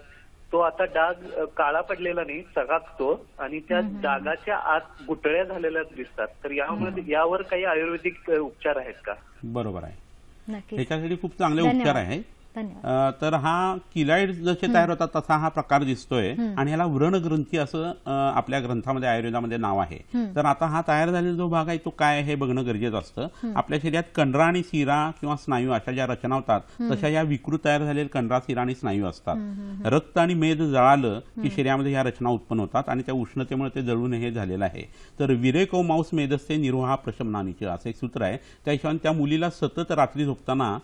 तो आता डाग काळा पडलेला नाही, चकाकतो आणि त्या डागाच्या आत गुटळ्या झालेल्या दिसतात. तर यावर काही आयुर्वेदिक उपचार आहेत का? बरोबर आहे, त्याच्यासाठी खूप चांगले उपचार आहेत. तर हा किलाइड जसे तयार होतात तसा हा प्रकार दिसतोय आणि ह्याला व्रणग्रंथी असं आपल्या ग्रंथामध्ये आयुर्वेदामध्ये नाव आहे. तर आता हा तयार झालेला जो भाग आहे तो काय हे बघणं गरजेचं असतं. आपल्या शरीरात कंडरा आणि शिरा किंवा स्नायू अशा ज्या रचना होतात तशा या विकृत तयार झालेल्या कंडरा, शिरा आणि स्नायू असतात. रक्त आणि मेद जळालं की शरीरामध्ये ह्या रचना उत्पन्न होतात आणि त्या उष्णतेमुळे ते जळून हे झालेलं आहे. तर विरेको मांस मेदस्ते निर्वाहा प्रशमनानीचे असं एक सूत्र आहे. त्या हिशोबाने त्या मुलीला सतत रात्री झोपताना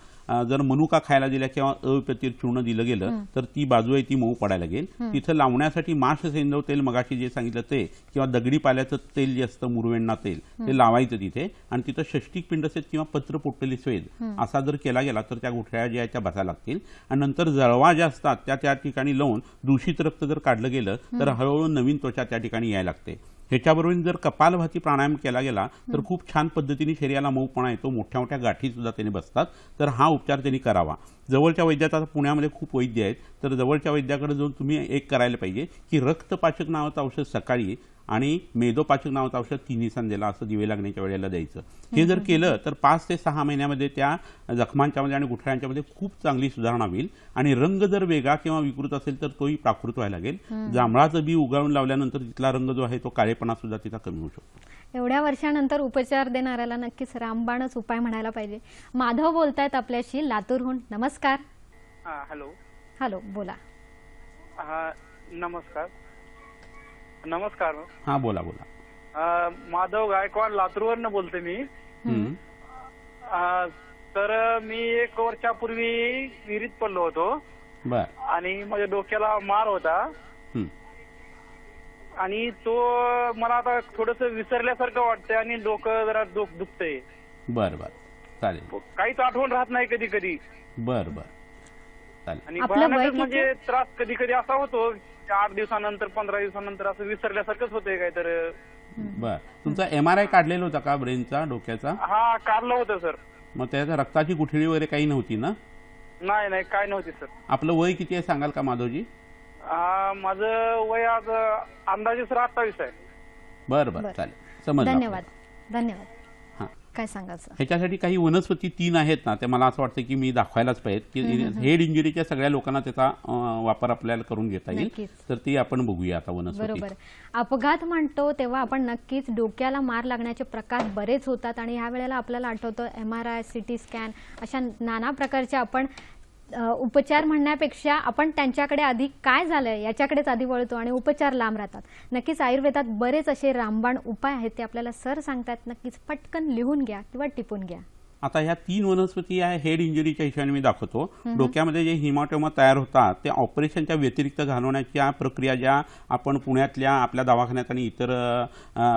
जर मनुका खायला दिला किंवा अविपतीर चूर्ण दिलं गेलं तर ती बाजू आहे ती मऊ पडायला लागेल. तिथं लावण्यासाठी माश सेंदव तेल मगाशी जे सांगितलं ते किंवा दगडी पाल्याचं तेल जे असतं मुरवेण्णा तेल ते लावायचं तिथे आणि तिथं षष्टिक पिंडसेत किंवा पत्र पोटलेली स्वेद असा जर केला गेला तर त्या गुठळ्या ज्या आहेत त्या बसायला लागतील. आणि नंतर जळवा ज्या असतात त्या ठिकाणी लावून दूषित रक्त जर काढलं गेलं तर हळूहळू नवीन त्वचा त्या ठिकाणी यायला लागते. ह्याच्याबरोबर जर कपालभाती प्राणायाम केला गेला तर खूप छान पद्धतीने शरीराला मऊपणा येतो, मोठ्या मोठ्या गाठी सुद्धा त्याने बसतात. तर हा उपचार त्यांनी करावा. जवळच्या वैद्याचा पुण्यामध्ये खूप वैद्य आहेत, तर जवळच्या वैद्याकडे जाऊन तुम्ही एक करायला पाहिजे की रक्तपाचक नावाचं औषध सकाळी आणि मेदोपाचक नावाचं औषध 3 संध्याला असं दिवे लागण्याच्या वेळेला द्यायचं. हे जर केलं तर 5 ते 6 महिन्यामध्ये त्या जखमांच्या मध्ये आणि गुठळ्यांच्या मध्ये खूप चांगली सुधारणा होईल. आणि रंग जर वेगळा किंवा विकृत असेल तर तोही प्राकृत व्हायला लागेल. जांभळाचं बी उगाळून लावल्यानंतर तिथला रंग जो आहे तो काळेपणा सुद्धा तिचा कमी होऊ शकतो. एवढ्या वर्षानंतर उपचार देणाऱ्याला नक्कीच रामबाणच उपाय म्हणायला पाहिजे. माधव बोलतायत आपल्याशी लातूरहून. नमस्कार. हॅलो. हॅलो, बोला. नमस्कार. नमस्कार. हा, बोला बोला. माधव गायकवाड लातूरवरनं बोलते मी. तर मी 1 वर्षापूर्वी विहिरीत पडलो होतो आणि माझ्या डोक्याला मार होता आणि तो मला आता थोडस विसरल्यासारखं वाटतंय आणि डोकं जरा दुखतंय. बर बर, चालेल. काहीच आठवण राहत नाही कधी कधी. बर बर, चालेल. आणि भयानक म्हणजे त्रास कधी कधी असा होतो 8 दिवसानंतर 15 दिवसानंतर असं विसरल्यासारखंच होतंय काय तर. बर, तुमचा MRI काढलेला होता का ब्रेनचा, डोक्याचा? हा, काढलं होतं सर. मग त्याच्या रक्ताची गुठळी वगैरे काही नव्हती ना? नाही नाही काय नव्हती सर. आपलं वय किती आहे सांगाल का माधवजी? माझं वय आज अंदाजे सर 28 आहे. बरं बरं, चालेल, समजलं. धन्यवाद धन्यवाद. हां, काय सांगाल सर? ह्याच्यासाठी काही वनस्पती 3 आहेत ना, ते मला असं वाटतं की मी दाखवायलाच पाहिजेत की हेड इंजुरीच्या सगळ्या लोकांना त्याचा वापर आपल्याला करून घेता येईल. नक्कीच. तर ती आपण बघूया आता वनस्पती. बरोबर. अपघात म्हणतो तेव्हा आपण नक्कीच डोक्याला मार लागण्याचे प्रकार बरेच होतात आणि ह्या वेळेला आपल्याला आठवतं MRI, CT स्कॅन अशा नाना प्रकारच्या आपण उपचार म्हणण्यापेक्षा आपण त्यांच्याकडे आधी काय झालंय याच्याकडेच आधी वळतो आणि उपचार लांब राहतात. नक्कीच आयुर्वेदात बरेच असे रामबाण उपाय आहेत, ते आपल्याला सर सांगतात. नक्कीच पटकन लिहून घ्या किंवा टिपून घ्या. आता ह्या 3 वनस्पती आहे हेड इंजुरीच्या हिशोबाने मी दाखवतो. डोक्यामध्ये जे हिमॅटोमा तयार होतात ते ऑपरेशनच्या व्यतिरिक्त घालवण्याच्या प्रक्रिया ज्या आपण पुण्यातल्या आपल्या दवाखान्यात आणि इतर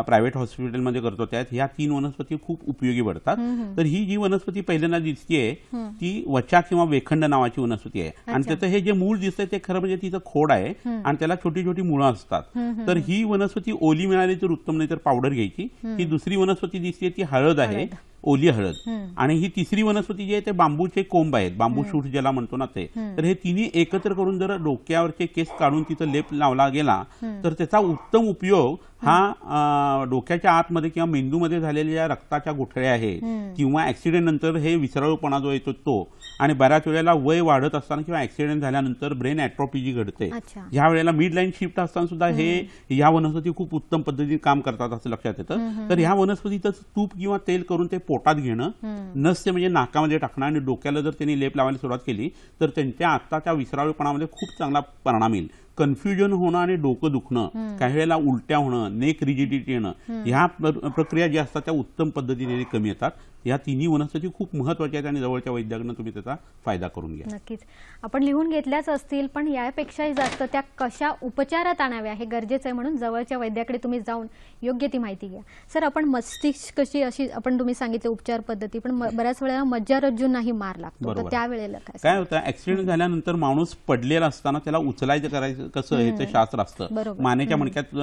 प्रायव्हेट हॉस्पिटलमध्ये करतो त्यात ह्या 3 वनस्पती खूप उपयोगी पडतात. तर ही जी वनस्पती पहिल्यांदा दिसतीये ती वचा किंवा वेखंड नावाची वनस्पती आहे आणि त्याचं हे जे मूळ दिसतंय ते खरं म्हणजे तिचं खोड आहे आणि त्याला छोटी छोटी मुळं असतात. तर ही वनस्पती ओली मिळाली तर उत्तम, नाही तर पावडर घ्यायची. ही दुसरी वनस्पती दिसते ती हळद आहे, ओली हळद. आणि ही तिसरी वनस्पती जी आहे ते बांबूचे कोंब आहेत, बांबू शूट ज्याला म्हणतो ना ते. तर हे तिन्ही एकत्र करून जर डोक्यावरचे केस काढून तिथं लेप लावला गेला तर त्याचा उत्तम उपयोग हा डोक्याच्या आतमध्ये किंवा मेंदूमध्ये झालेल्या रक्ताच्या गुठळ्या आहेत किंवा ऍक्सिडेंट नंतर हे विसरळपणा जो येतो तो, आणि बऱ्याच वेळेला वय वाढत असताना किंवा ऍक्सिडेंट झाल्यानंतर ब्रेन ॲट्रोफी जी घडते ह्या वेळेला मिड लाईन शिफ्ट असताना सुद्धा हे ह्या वनस्पती खूप उत्तम पद्धतीने काम करतात असं लक्षात येतं. तर ह्या वनस्पतीचं तूप किंवा तेल करून ते पोटात घेणं, नसते म्हणजे नाकामध्ये टाकणं आणि डोक्याला जर त्यांनी लेप लावायला सुरुवात केली तर त्यांच्या आत्ताच्या विसराळूपणामध्ये खूप चांगला परिणाम येईल. कन्फ्युजन होणं आणि डोकं दुखणं, काही वेळेला उलट्या होणं, नेक रिजिडिटी येणं, ह्या प्रक्रिया ज्या असतात त्या उत्तम पद्धतीने कमी येतात. या तिन्ही वनस्पती खूप महत्वाच्या आहेत आणि जवळच्या वैद्याकडनं तुम्ही त्याचा फायदा करून घ्या. नक्कीच आपण लिहून घेतल्याच असतील, पण यापेक्षाही जास्त त्या कशा उपचारात आणाव्या हे गरजेचं आहे. म्हणून जवळच्या वैद्याकडे तुम्ही जाऊन योग्य ती माहिती घ्या. सर, आपण मस्तिष्कची अशी आपण तुम्ही सांगितले उपचार पद्धती, पण बऱ्याच वेळेला मज्जारज्जूंनाही मार लागतो, तर त्यावेळेला काय होतं? ऍक्सिडेंट झाल्यानंतर माणूस पडलेला असताना त्याला उचलायचं करायचं कसं हे ते शास्त्र असतं. मानेच्या मणक्यात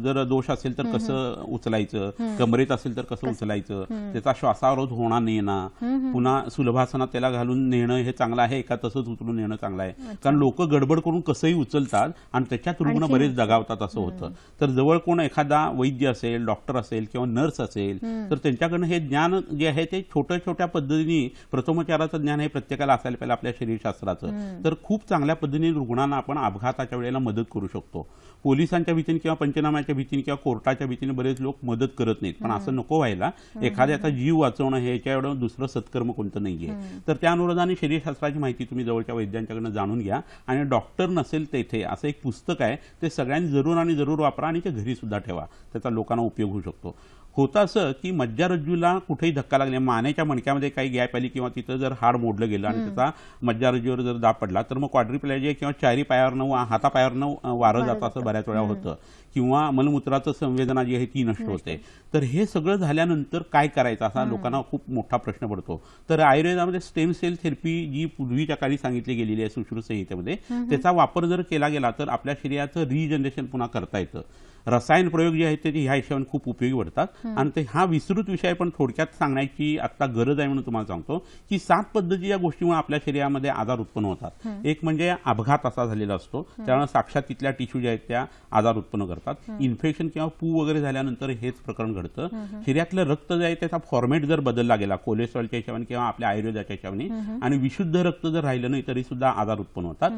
जर दोष असेल तर कसं उचलायचं, कमरेत असेल तर कसं उचलायचं, त्याचा श्वासावरोध होणार नाही ना, पुन्हा सुलभासनात त्याला घालून नेणं हे चांगलं आहे का तसंच उचलून नेणं चांगलं आहे? कारण लोक गडबड करून कसंही उचलतात आणि त्याच्यात रुग्ण बरेच दगावतात असं होतं. तर जवळ कोण एखादा वैद्य असेल, डॉक्टर असेल किंवा नर्स असेल तर त्यांच्याकडनं हे ज्ञान जे आहे ते छोट्या छोट्या पद्धतीने, प्रथमोपचाराचं ज्ञान हे प्रत्येकाला असायला पाहिजे आपल्या शरीरशास्त्राचं. तर खूप चांगल्या पद्धतीने रुग्णांना आपण अपघाताच्या वेळेला मदत करू शकतो. पोलिसांच्या भीतीने किंवा पंचनाम्याच्या भीतीने किंवा कोर्टाच्या भीतीने बरेच लोक मदत करत नाहीत, पण असं नको व्हायला. एखाद्याचा जीव वाचवणं हे याच्या एवढं दुसरं सत्कर्म कोणतं नाहीये. तर त्या अनुरोधाने शरीरशास्त्राची माहिती तुम्ही जवळच्या वैद्यांच्याकडनं जाणून घ्या. आणि डॉक्टर नसेल तेथे असं एक पुस्तक आहे, ते सगळ्यांनी जरूर आणि जरूर वापरा आणि ते घरी सुद्धा ठेवा, त्याचा लोकांना उपयोग होऊ शकतो. होतं असं की मज्जारज्जूला कुठेही धक्का लागला, मानेच्या मणक्यामध्ये काही गॅप आली किंवा तिथं जर हाड मोडलं गेलं आणि त्याचा मज्जारज्जूवर जर दाब पडला तर मग क्वाड्रिप्लेजिया किंवा चारी पायावरनं हातापायावरनं वारं जातं असं बऱ्याच वेळा होतं. किंवा मलमूत्राचं संवेदना जी आहे ती नष्ट होते. तर हे सगळं झाल्यानंतर काय करायचं असा लोकांना खूप मोठा प्रश्न पडतो. तर आयुर्वेदामध्ये स्टेम सेल थेरपी जी पूर्वीच्या काळी सांगितली गेलेली आहे सुश्रुत संहितेमध्ये, त्याचा वापर जर केला गेला तर आपल्या शरीराचं रिजनरेशन पुन्हा करता येतं. रसायन प्रयोग जे आहेत ते ह्या हिशोबाने खूप उपयोगी पडतात. आणि ते हा विस्तृत विषय पण थोडक्यात सांगण्याची आता गरज आहे म्हणून तुम्हाला सांगतो की 7 पद्धती या गोष्टीमुळे आपल्या शरीरामध्ये आजार उत्पन्न होतात. एक म्हणजे अपघात असा झालेला असतो, त्यामुळे साक्षात तिथल्या टिश्यू ज्या आहेत त्या आजार उत्पन्न करतात. इन्फेक्शन किंवा पू वगैरे झाल्यानंतर हेच प्रकरण घडतं. शरीरातलं रक्त जे आहे त्याचा फॉर्मॅट जर बदलला गेला कोलेस्ट्रॉलच्या हिशोबाने किंवा आपल्या आयुर्वेदाच्या हिशोबाने आणि विशुद्ध रक्त जर राहिलं नाही तरी सुद्धा आजार उत्पन्न होतात.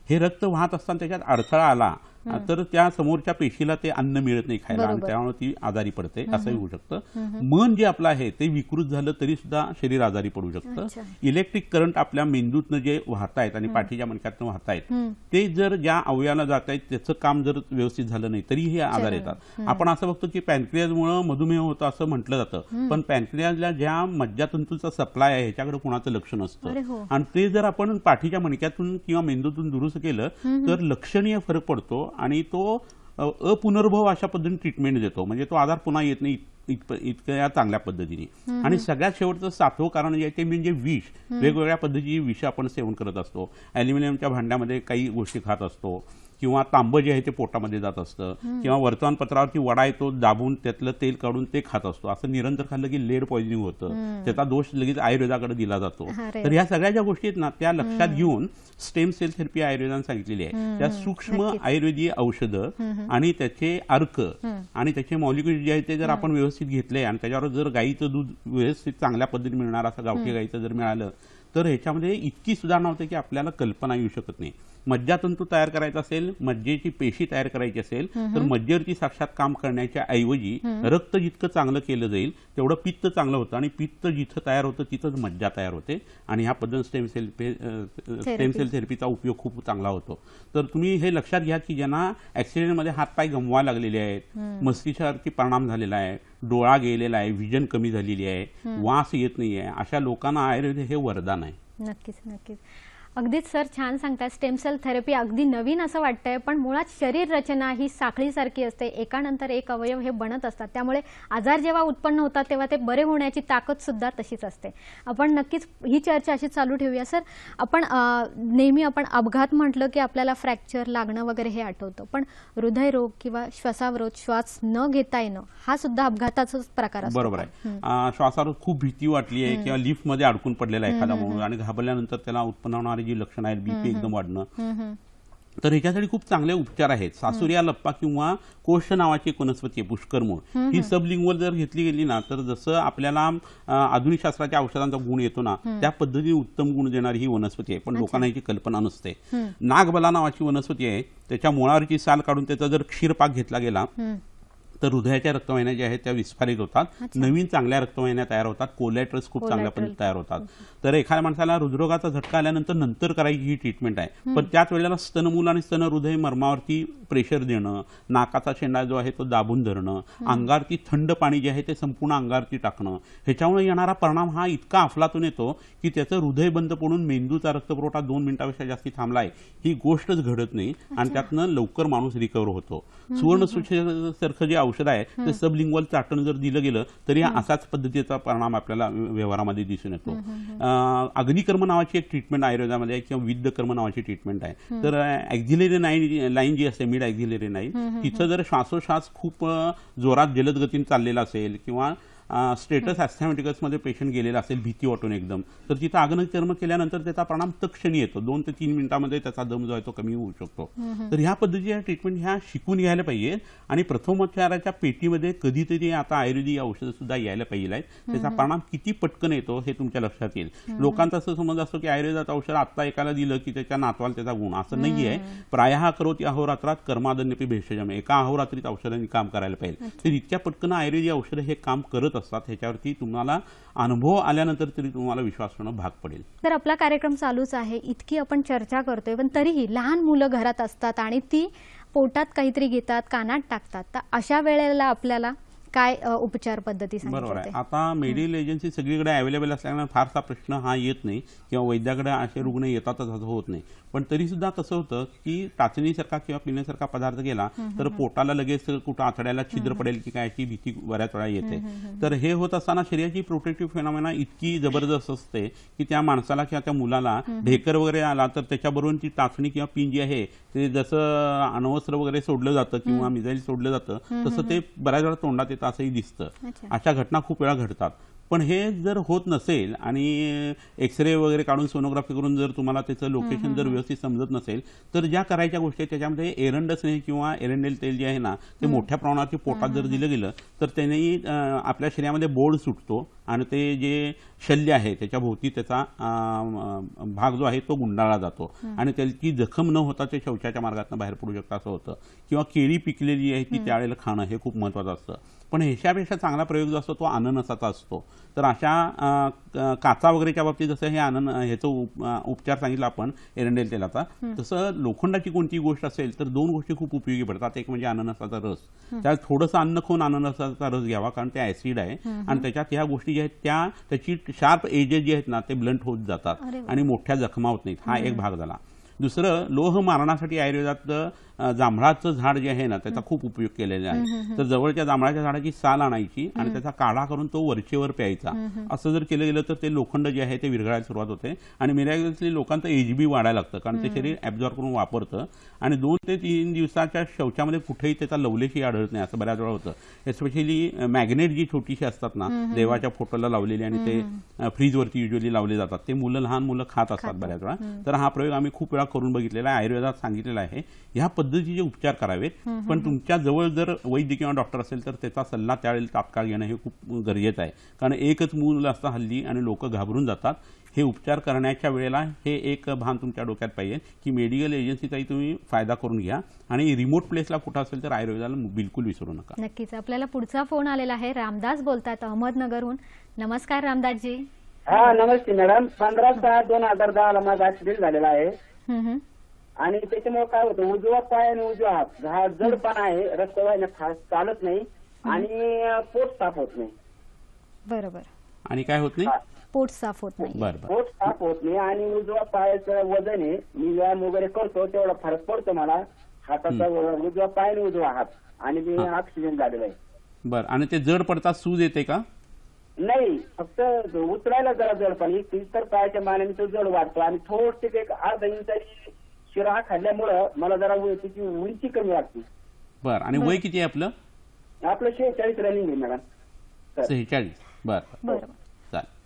हे रक्त वाहत असताना त्याच्यात अडथळा आला तर त्या समोरच्या पेशीला ते अन्न मिळत नाही खायला आणि त्यामुळे ती आजारी पडते, असंही होऊ शकतं. मन जे आपलं आहे ते विकृत झालं तरी सुद्धा शरीर आजारी पडू शकतं. इलेक्ट्रिक करंट आपल्या मेंदूतनं जे वाहतायत आणि पाठीच्या मणक्यातनं वाहतायत ते जर ज्या अवयवाला जात आहेत त्याचं काम जर व्यवस्थित झालं नाही तरी हे आजार येतात. आपण असं बघतो की पॅनक्रियाजमुळे मधुमेह होतं असं म्हटलं जातं, पण पॅनक्रियाला ज्या मज्जातंतूचा सप्लाय आहे ह्याच्याकडे कुणाचं लक्ष नसतं आणि ते जर आपण पाठीच्या मणक्यातून किंवा मेंदूतून दुरुस्त केलं तर लक्षणीय फरक पडतो आणि तो अपुनर्भव अशा पद्धतीने ट्रीटमेंट देतो. म्हणजे तो आजार पुन्हा येत नाही इतक्या चांगल्या पद्धतीने. आणि सगळ्यात शेवटचं 7वं कारण जे आहे ते म्हणजे विष. वेगवेगळ्या पद्धतीची विष आपण सेवन करत असतो. ॲल्युमिनियमच्या भांड्यामध्ये काही गोष्टी खात असतो किंवा तांबं जे आहे ते पोटामध्ये जात असतं, किंवा वर्तमानपत्रावरती वडा येतो दाबून त्यातलं तेल काढून ते खात असतो, असं निरंतर खाल्लं की लेड पॉइझनिंग होतं, त्याचा दोष लगेच आयुर्वेदाकडे दिला जातो. तर ह्या सगळ्या ज्या गोष्टी आहेत ना त्या लक्षात घेऊन स्टेम सेल थेरपी आयुर्वेदाने सांगितलेली आहे. त्या सूक्ष्म आयुर्वेदीय औषधं आणि त्याचे अर्क आणि त्याचे मॉलिक्युल जे आहे ते जर आपण व्यवस्थित घेतले आणि त्याच्यावर जर गाईचं दूध व्यवस्थित चांगल्या पद्धतीने मिळणार असं गावठी गाईचं जर मिळालं तर ह्याच्यामध्ये इतकी सुधारणा होते की आपल्याला कल्पना येऊ शकत नाही. मज्जातंतू तयार करायचा असेल, मज्जेची पेशी तयार करायची असेल तर मज्जेवरती साक्षात काम करण्याच्या ऐवजी रक्त जितकं चांगलं केलं जाईल तेवढं पित्त चांगलं होतं आणि पित्त जिथं तयार होतं तिथंच मज्जा तयार होते आणि ह्या पद्धतीने स्टेम सेल थेरपीचा उपयोग खूप चांगला होतो. तर तुम्ही हे लक्षात घ्या की ज्यांना ऍक्सिडेंटमध्ये हातपाय गमवायला लागलेले आहेत, मस्तिष्कावरती परिणाम झालेला आहे, डोळा गेलेला आहे, विजन कमी झालेली आहे, वास येत नाहीये, अशा लोकांना आयुर्वेद हे वरदान आहे. नक्कीच नक्कीच. अगदीच सर छान सांगतात. स्टेम सेल थेरपी अगदी नवीन असं वाटतंय पण मुळात शरीर रचना ही साखळीसारखी असते, एकानंतर एक अवयव हे बनत असतात, त्यामुळे आजार जेव्हा उत्पन्न होतात तेव्हा ते बरे होण्याची ताकद सुद्धा तशीच असते. आपण नक्कीच ही चर्चा अशी चालू ठेवूया. सर आपण नेहमी आपण अपघात म्हटलं की आपल्याला फ्रॅक्चर लागणं वगैरे हे आठवतं, पण हृदयरोग किंवा श्वासावरोध, श्वास न घेता येणं हा सुद्धा अपघाताचाच प्रकार असतो. बरोबर आहे. श्वासावर खूप भीती वाटली आहे किंवा लिफ्टमध्ये अडकून पडलेला एखादा माणूस आणि घाबरल्यानंतर त्याला उत्पन्न होणारी जी लक्षणं आहेत, बीपी एकदम वाढणं, तर ह्याच्यासाठी खूप चांगले उपचार आहेत. सासुरिया लप्पा किंवा कोष्ठ नावाची एक वनस्पती आहे पुष्करमूळ, ही सबलिंगवर जर घेतली गेली ना तर जसं आपल्याला आधुनिक शास्त्राच्या औषधांचा गुण येतो ना त्या पद्धतीने उत्तम गुण देणारी ही वनस्पती आहे, पण लोकांना याची कल्पना नसते. नागबला नावाची वनस्पती आहे, त्याच्या मुळावरची साल काढून त्याचा जर क्षीरपाक घेतला गेला तर हृदयाच्या रक्तवाहिन्या ज्या आहेत त्या विस्फारित होतात, नवीन चांगल्या रक्तवाहिन्या तयार होतात, कोलॅटरल्स खूप चांगल्या पद्धतीने तयार होतात. तर एखाद्या माणसाला हृदरोगाचा झटका आल्यानंतर नंतर करायची ही ट्रीटमेंट आहे, पण त्याच वेळेला स्तनमूल आणि स्तनहृदय मर्मावरती प्रेशर देणं, नाकाचा शेंडा जो आहे तो दाबून धरणं, अंगावरती थंड पाणी जे आहे ते संपूर्ण अंगावरती टाकणं, ह्याच्यामुळे येणारा परिणाम हा इतका अफलातून येतो की त्याचं हृदय बंद पडून मेंदूचा रक्तपुरवठा 2 मिनिटापेक्षा जास्ती थांबलाय ही गोष्टच घडत नाही आणि त्यातनं लवकर माणूस रिकव्हर होतो. सुवर्णसूचेसारखं जे औषध आहे ते सबलिंग्वल चाटण जर दिलं गेलं तरी असाच पद्धतीचा परिणाम आपल्याला व्यवहारामध्ये दिसून येतो. अग्निकर्म नावाची एक ट्रीटमेंट आयुर्वेदामध्ये आहे किंवा विद्धकर्म नावाची ट्रीटमेंट आहे. तर ॲक्झिलरी लाईन जी असते, मिड ॲक्झिलरी लाईन, तिथं जर श्वासोश्वास खूप जोरात जलद गतीने चाललेला असेल किंवा स्टेटस ॲस्थमॅटिकसमध्ये पेशंट गेलेला असेल भीती वाटून एकदम, तर तिथं अग्निकर्म केल्यानंतर त्याचा परिणाम तत्क्षणी येतो. 2 ते 3 मिनिटांमध्ये त्याचा दम जो आहे तो कमी होऊ शकतो. तर ह्या पद्धतीच्या ट्रीटमेंट ह्या शिकून घ्यायला पाहिजे आणि प्रथमोपचाराच्या पेटीमध्ये कधीतरी आता आयुर्वेदिक औषधं सुद्धा यायला पाहिजे आहेत. त्याचा परिणाम किती पटकन येतो हे तुमच्या लक्षात येईल. लोकांचा असं समज असतो की आयुर्वेदात औषध आता एकाला दिलं की त्याच्या नातवाला त्याचा गुण, असं नाहीये. प्रायः करोति अहोरात्रात कर्मादन्यपि भेषजम, एका अहोरात्रीत औषधांनी काम करायला पाहिजे. तर इतक्या पटकन आयुर्वेदिक औषधं हे काम करत असतात, ह्याच्यावरती तुम्हाला अनुभव आल्यानंतर तरी तुम्हाला विश्वास ठेवणं भाग पडेल. तर आपला कार्यक्रम चालूच आहे, इतकी आपण चर्चा करतोय, पण तरीही लहान मुलं घरात असतात आणि ती पोटात काहीतरी घेतात, कानात टाकतात, तर अशा वेळेला आपल्याला काय उपचार पद्धती सांगितली? बरोबर आहे. आता मेडिकल एजन्सी सगळीकडे अवेलेबल असल्यामुळे फारसा प्रश्न हा येत नाही किंवा वैद्याकडे असे रुग्ण येतातच असं होत नाही, पण तरी सुद्धा कसं होतं की टाचणीसारखा किंवा पिण्यासारखा पदार्थ गेला तर पोटाला लगेच कुठं आतड्याला छिद्र पडेल की काय याची भीती बऱ्याच वेळा येते. तर हे होत असताना शरीराची प्रोटेक्टिव्ह फेनॉमेना इतकी जबरदस्त असते की त्या माणसाला किंवा त्या मुलाला ढेकर वगैरे आला तर त्याच्याबरोबर ती टाचणी किंवा पिन जी आहे ते जसं अणवस्त्र वगैरे सोडलं जातं किंवा मिसाईल सोडलं जातं तसं ते बऱ्याच वेळा तोंडात येतं असंही दिसतं. अशा घटना खूप वेळा घडतात. पण हे जर होत नसेल आणि एक्सरे वगैरे काढून सोनोग्राफी करून जर तुम्हाला त्याचं लोकेशन जर व्यवस्थित समजत नसेल तर ज्या करायच्या गोष्टी आहेत त्याच्यामध्ये एरंडस्नेह किंवा एरंडेल तेल जे आहे ना ते मोठ्या प्रमाणात पोटात जर दिलं गेलं तर त्याने आपल्या शरीरामध्ये बोर्ड सुटतो आणि ते जे शल्य आहे त्याच्या भोवती त्याचा भाग जो आहे तो गुंडाळला जातो आणि त्याची जखम न होता ते शौचाच्या मार्गातून बाहेर पडू शकतं असं होतं. किंवा केळी पिकलेली आहे ती त्यावेळेला खाणं हे खूप महत्त्वाचं असतं. पण ह्याच्यापेक्षा चांगला प्रयोग जो असतो तो अननसाचा असतो. तर अशा काचा वगैरेच्या बाबतीत जसं हे ह्याचं उपचार सांगितलं आपण एरंडेल तेलाचा, तसं लोखंडाची कोणती गोष्ट असेल तर 2 गोष्टी खूप उपयोगी पडतात. एक म्हणजे अननसाचा रस, त्यात थोडंसं अन्न खाऊन अननसाचा रस घ्यावा कारण ते ऍसिड आहे आणि त्याच्यात ह्या गोष्टी ज्या आहेत त्याची शार्प एजेस जे आहेत ना ते ब्लंट होत जातात आणि मोठ्या जखमा होत नाहीत. हा एक भाग झाला. दुसरं लोह मारणासाठी आयुर्वेदात जांभळाचं झाड जे आहे ना त्याचा खूप उपयोग केलेला आहे. तर जवळच्या जांभळाच्या झाडाची साल आणायची आणि त्याचा काढा करून तो वरचेवर प्यायचा. असं जर केलं गेलं तर ते लोखंड जे आहे ते विरघळायला सुरुवात होते आणि मिराकल्सली लोकांचं एचबी वाढायला लागतं, कारण ते शरीर ऍब्झॉर्ब करून वापरतं आणि 2 ते 3 दिवसाच्या शौचामध्ये कुठेही त्याचा लवलेशही आढळत नाही, असं बऱ्याच वेळा होतं. एस्पेशली मॅग्नेट जी छोटीशी असतात ना देवाच्या फोटोला लावलेली आणि ते फ्रीजवरती युजली लावले जातात, ते लहान मुलं खात असतात बऱ्याच वेळा. तर हा प्रयोग आम्ही खूप वेळा करून बघितलेला आहे. आयुर्वेदात सांगितलेला आहे ह्या पद्धतीचे उपचार करावेत, पण तुमच्या जवळ जर वैद्य किंवा डॉक्टर असेल तर त्याचा सल्ला त्यावेळेला तात्काळ घेणं हे खूप गरजेचं आहे. कारण एकच मूल असतं हल्ली आणि लोक घाबरून जातात. हे उपचार करण्याच्या वेळेला हे एक भान तुमच्या डोक्यात पाहिजे की मेडिकल एजन्सीचाही तुम्ही फायदा करून घ्या आणि रिमोट प्लेसला कुठं असेल तर आयुर्वेदाला बिलकुल विसरू नका. नक्कीच. आपल्याला पुढचा फोन आलेला आहे. रामदास बोलतात अहमदनगरहून. नमस्कार रामदासजी. हा नमस्ते मॅडम. 15/6/2010 माझा ऍक्सिडेंट झालेला आहे आणि त्याच्यामुळे काय होतं, उजवा पाय आणि उजवा हात हा जडपणा आहे, रक्तवाहिन्या चालत नाही आणि पोट साफ होत नाही. बरोबर. आणि काय होत नाही? पोट साफ होत नाही. पोट साफ होत नाही आणि उजवा पायाचं वजन आहे, मी व्यायाम वगैरे करतो तेवढा फरक पडतो मला. हाताचा उजवा पाय आणि उजवा हात आणि मी ऍक्सिडेंट झालेला आहे. बरं. आणि ते जड पडता सूज येते का? नाही, फक्त उचलायला जरा जडपण, तर पायाच्या मानाने तो जड वाटतो आणि थोडसे एक अर्धा इंचाची शिरा खाल्ल्यामुळं मला जरा त्याची उंची कमी वाटते. बरं. आणि वय किती आहे आपलं? आपलं 46 रनिंग आहे मॅडम. 46. बरं.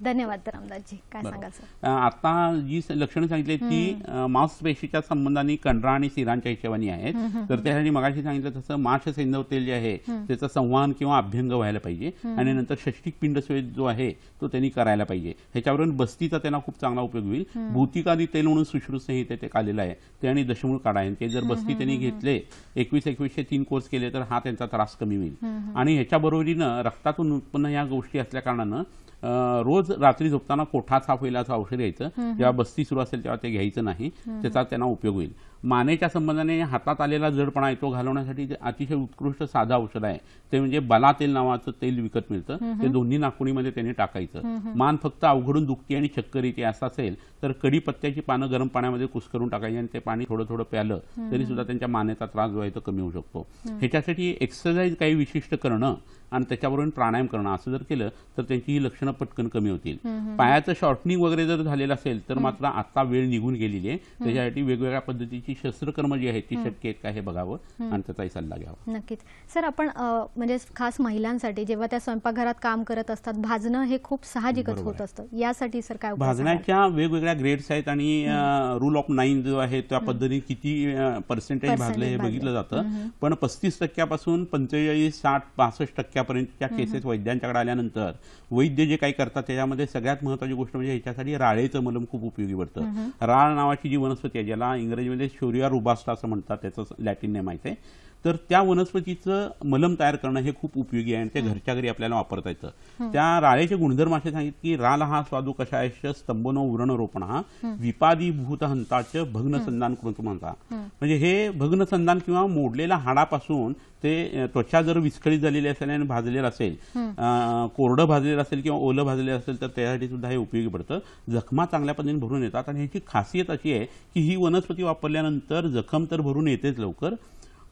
धन्यवाद रामदासजी. काय सांगाल सर? आता जी लक्षणं सांगितली ती मांसपेशीच्या संबंधाने कंडरा आणि शिरांच्या हिशोबाने आहेत. तर त्यासाठी मगाशी सांगितलं तसं माश सैंधव तेल जे आहे त्याचं संवहन किंवा अभ्यंग व्हायला पाहिजे आणि नंतर षष्टिक पिंडस्वेद जो आहे तो त्यांनी करायला पाहिजे. ह्याच्यावरून बस्तीचा त्यांना खूप चांगला उपयोग होईल. भूतिकादी तेल म्हणून सुश्रुत संहितेत एक आलेलं आहे ते आणि दशमूळ काढा आहे. ते जर बस्ती त्यांनी घेतले 21-21 3 कोर्स केले तर हा त्यांचा त्रास कमी होईल. आणि ह्याच्या बरोबरीनं रक्तातून उत्पन्न या गोष्टी असल्या कारणानं रोज रात्री झोपताना कोठा साफ होईल असं औषध घ्यायचं. जेव्हा बस्ती सुरू असेल तेव्हा ते घ्यायचं नाही, त्याचा त्यांना उपयोग होईल. मानेच्या संबंधाने हातात आलेला जडपणा आहे तो घालवण्यासाठी अतिशय उत्कृष्ट साधं औषध आहे ते म्हणजे बला तेल नावाचं तेल विकत मिळतं. ते दोन्ही नाकुणीमध्ये त्यांनी टाकायचं. मान फक्त अवघडून दुखते आणि चक्कर येते असं असेल तर कडीपत्त्याची पानं गरम पाण्यामध्ये कुस्करून टाकायची आणि ते पाणी थोडं थोडं प्यालं तरी सुद्धा त्यांच्या मानेचा त्रास जो आहे तो कमी होऊ शकतो. ह्याच्यासाठी एक्सरसाइज काही विशिष्ट करणं आणि त्याच्यावरून प्राणायाम करणं असं जर केलं तर त्यांची ही लक्षणं पटकन कमी होतील. पायाचं शॉर्टनिंग वगैरे जर झालेलं असेल तर मात्र आता वेळ निघून गेलेली आहे. त्याच्यासाठी वेगवेगळ्या पद्धतीची शस्त्रकर्म जी आहेत ती शक्य आहेत का हे बघावं आणि त्याचाही सल्ला घ्यावा. नक्कीच. सर आपण म्हणजे खास महिलांसाठी जेव्हा त्या स्वयंपाकघरात काम करत असतात भाजणं हे खूप साहजिकच होत असतं, यासाठी सर काय? भाजण्याच्या वेगवेगळ्या ग्रेड्स आहेत आणि रूल ऑफ 9 जो आहे त्या पद्धतीने किती पर्सेंटेज भाजलं हे बघितलं जातं. पण 35% 45, 60, 65% केसेस वैद्यांच्याकडे आल्यानंतर वैद्य जे काही करतात त्याच्यामध्ये सगळ्यात महत्वाची गोष्ट म्हणजे ह्याच्यासाठी राळेचं मलम खूप उपयोगी पडतं. राळ नावाची जी वनस्पती आहे ज्याला इंग्रजीमध्ये शोरिया रुबास्टा असं म्हणतात, त्याचं लॅटिन नेम आहे ते, तर त्या वनस्पतीचं मलम तयार करणं हे खूप उपयोगी आहे आणि ते घरच्या घरी आपल्याला वापरता येतं. त्या राळेचे गुणधर्म असे सांगितले की राल हा स्वादू कषायश स्तंभनो व्रणरोपण हा विपादी भूतहंताच भग्नसंधान कृत म्हणता. म्हणजे हे भग्नसंधान किंवा मोडलेल्या हाडापासून ते त्वचा जर विस्कळीत झालेली असेल आणि भाजलेलं असेल, कोरडं भाजलेलं असेल किंवा ओलं भाजलेलं असेल तर त्यासाठी सुद्धा हे उपयोगी पडतं. जखमा चांगल्या पद्धतीने भरून येतात आणि ह्याची खासियत अशी आहे की ही वनस्पती वापरल्यानंतर जखम तर भरून येतेच लवकर,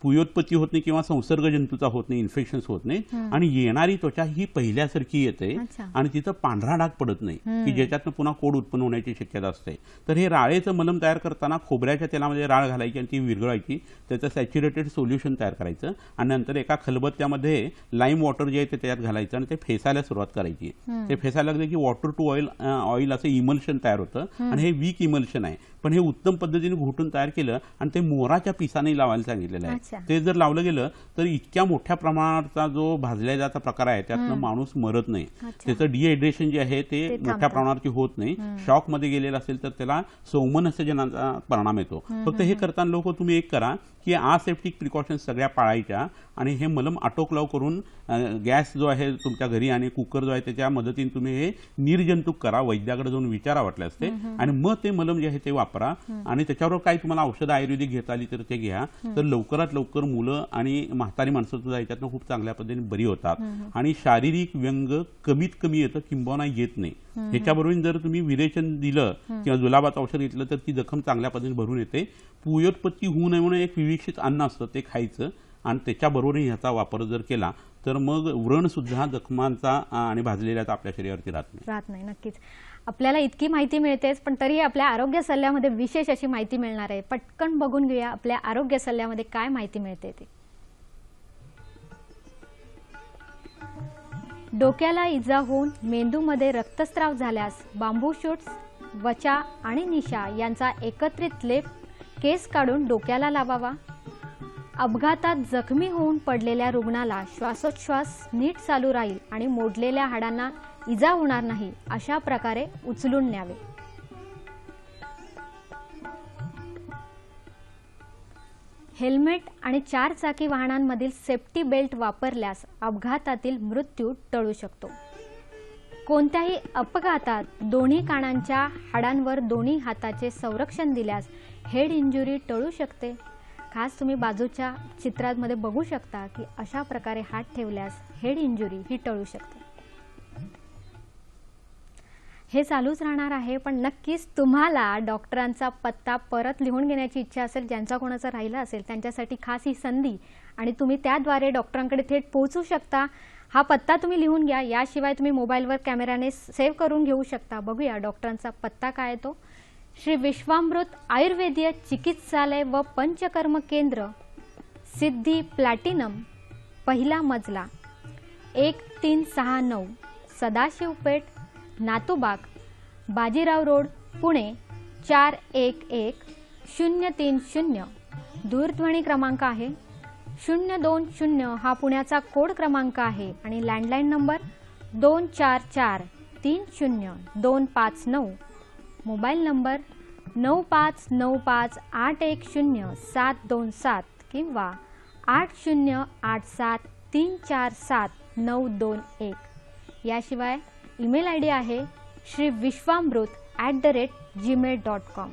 पुयोत्पत्ती होत नाही किंवा संसर्ग जंतूचा होत नाही, इन्फेक्शन होत नाही आणि येणारी त्वचा ही पहिल्यासारखी येते आणि तिथं पांढरा डाग पडत नाही की ज्याच्यातनं पुन्हा कोड उत्पन्न होण्याची शक्यता असते. तर हे राळेचं मलम तयार करताना खोबऱ्याच्या तेलामध्ये राळ घालायची आणि ती विरघळायची, त्याचं सॅच्युरेटेड सोल्युशन तयार करायचं आणि नंतर एका खलबत्त्यामध्ये लाईम वॉटर जे आहे ते त्याच्यात घालायचं आणि ते फेसायला सुरुवात करायची. ते फेसायला लागले की वॉटर टू ऑइल असं इमल्शन तयार होतं आणि हे वीक इमल्शन आहे, पण हे उत्तम पद्धतीने घोटून तयार केलं आणि ते मोराच्या पिसाने लावायला सांगितलेलं आहे. ते जर लावलं गेलं तर इतक्या मोठ्या प्रमाणाचा जो भाजल्या जाता प्रकार आहे त्यातनं माणूस मरत नाही. त्याचं डिहायड्रेशन जे आहे ते मोठ्या प्रमाणावरती होत नाही. शॉक मध्ये गेलेला असेल तर त्याला सौमनस्यजनाचा परिणाम येतो. फक्त हे करताना लोक तुम्ही एक करा की असेप्टिक प्रिकॉशन्स सगळ्या पाळायच्या आणि हे मलम आटोक्लाव करून गॅस जो आहे तुमच्या घरी आणि कुकर जो आहे त्याच्या मदतीने तुम्ही हे निर्जंतुक करा, वैद्याकडे जाऊन विचारा वाटले असते आणि मग ते मलम जे आहे ते वापरा. वापरा आणि त्याच्यावर काही तुम्हाला औषधं आयुर्वेदिक घेता आली तर ते घ्या. तर लवकरात लवकर मुलं आणि म्हातारी माणसं सुद्धा याच्यातनं खूप चांगल्या पद्धतीने बरी होतात आणि शारीरिक व्यंग कमीत कमी येतं, किंबहुना येत नाही. ह्याच्याबरोबर जर तुम्ही विरेचन दिलं किंवा जुलाबाचं औषध घेतलं तर ती जखम चांगल्या पद्धतीने भरून येते. पुयोत्पत्ती होऊ नये म्हणून एक विविक्षित अन्न असतं ते खायचं आणि त्याच्याबरोबरही ह्याचा वापर जर केला तर मग व्रण सुद्धा जखमांचा आणि भाजलेल्याचा आपल्या शरीरावरती राहत नाही. नक्कीच. आपल्याला इतकी माहिती मिळतेच, पण तरी आपल्या आरोग्य सल्ल्यामध्ये विशेष अशी माहिती मिळणार आहे. पटकन बघून घेऊया आपल्या आरोग्य सल्ल्यामध्ये काय माहिती मिळते ते. डोक्याला इजा होऊन मेंदूमध्ये रक्तस्राव झाल्यास बांबू शूट्स, वचा आणि निशा यांचा एकत्रित लेप केस काढून डोक्याला लावावा. अपघातात जखमी होऊन पडलेल्या रुग्णाला श्वासोच्छ्वास नीट चालू राहील आणि मोडलेल्या हाडांना इजा होणार नाही अशा प्रकारे उचलून न्यावे. हेल्मेट आणि 4 चाकी वाहनांमधील सेफ्टी बेल्ट वापरल्यास अपघातातील मृत्यू टळू शकतो. कोणत्याही अपघातात दोन्ही कानांच्या हाडांवर दोन्ही हाताचे संरक्षण दिल्यास हेड इंजुरी टळू शकते. खास तुम्ही बाजूच्या चित्रांमध्ये बघू शकता की अशा प्रकारे हात ठेवल्यास हेड इंजुरी ही टळू शकते. हे चालूच राहणार आहे, पण नक्कीच तुम्हाला डॉक्टरांचा पत्ता परत लिहून घेण्याची इच्छा असेल, ज्यांचा कोणाचा राहिला असेल त्यांच्यासाठी खास ही संधी आणि तुम्ही त्याद्वारे डॉक्टरांकडे थेट पोहोचू शकता. हा पत्ता तुम्ही लिहून घ्या. याशिवाय तुम्ही मोबाईलवर कॅमेऱ्याने सेव्ह करून घेऊ शकता. बघूया डॉक्टरांचा पत्ता काय तो. श्री विश्वामृत आयुर्वेदीय चिकित्सालय व पंचकर्म केंद्र, सिद्धी प्लॅटिनम, पहिला मजला, 1369 सदाशिवपेठ, नातूबाग, बाजीराव रोड, पुणे 411030. दूरध्वनी क्रमांक आहे 020. हा पुण्याचा कोड क्रमांक आहे आणि लँडलाईन नंबर 24430259. मोबाईल नंबर 9595810727 किंवा 8087347921. याशिवाय ईमेल आयडी आहे shriviswamrut@gmail.com.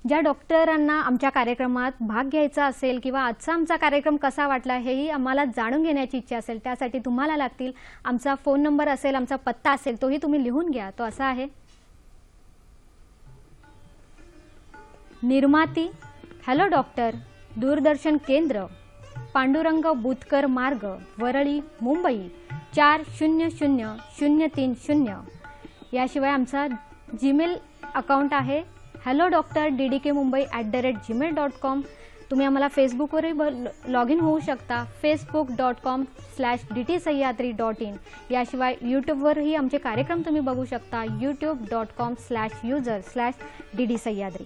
ज्या डॉक्टरांना आमच्या कार्यक्रमात भाग घ्यायचा असेल किंवा आजचा आमचा कार्यक्रम कसा वाटला हेही आम्हाला जाणून घेण्याची इच्छा असेल, त्यासाठी तुम्हाला लागतील आमचा फोन नंबर असेल, आमचा पत्ता असेल, तोही तुम्ही लिहून घ्या. तो असा आहे. निर्माती हॅलो डॉक्टर, दूरदर्शन केंद्र, पांडुरंग बुतकर मार्ग, वरळी, मुंबई 400030. याशिवाय आमचा जीमेल अकाउंट आहे हॅलो डॉक्टर ddkmumbai@gmail.com. तुम्ही आम्हाला फेसबुकवरही लॉग इन होऊ शकता, facebook.com/dtsahyadri.in. याशिवाय यूट्यूबवरही आमचे कार्यक्रम तुम्ही बघू शकता, youtube.com/user/ddsahyadri.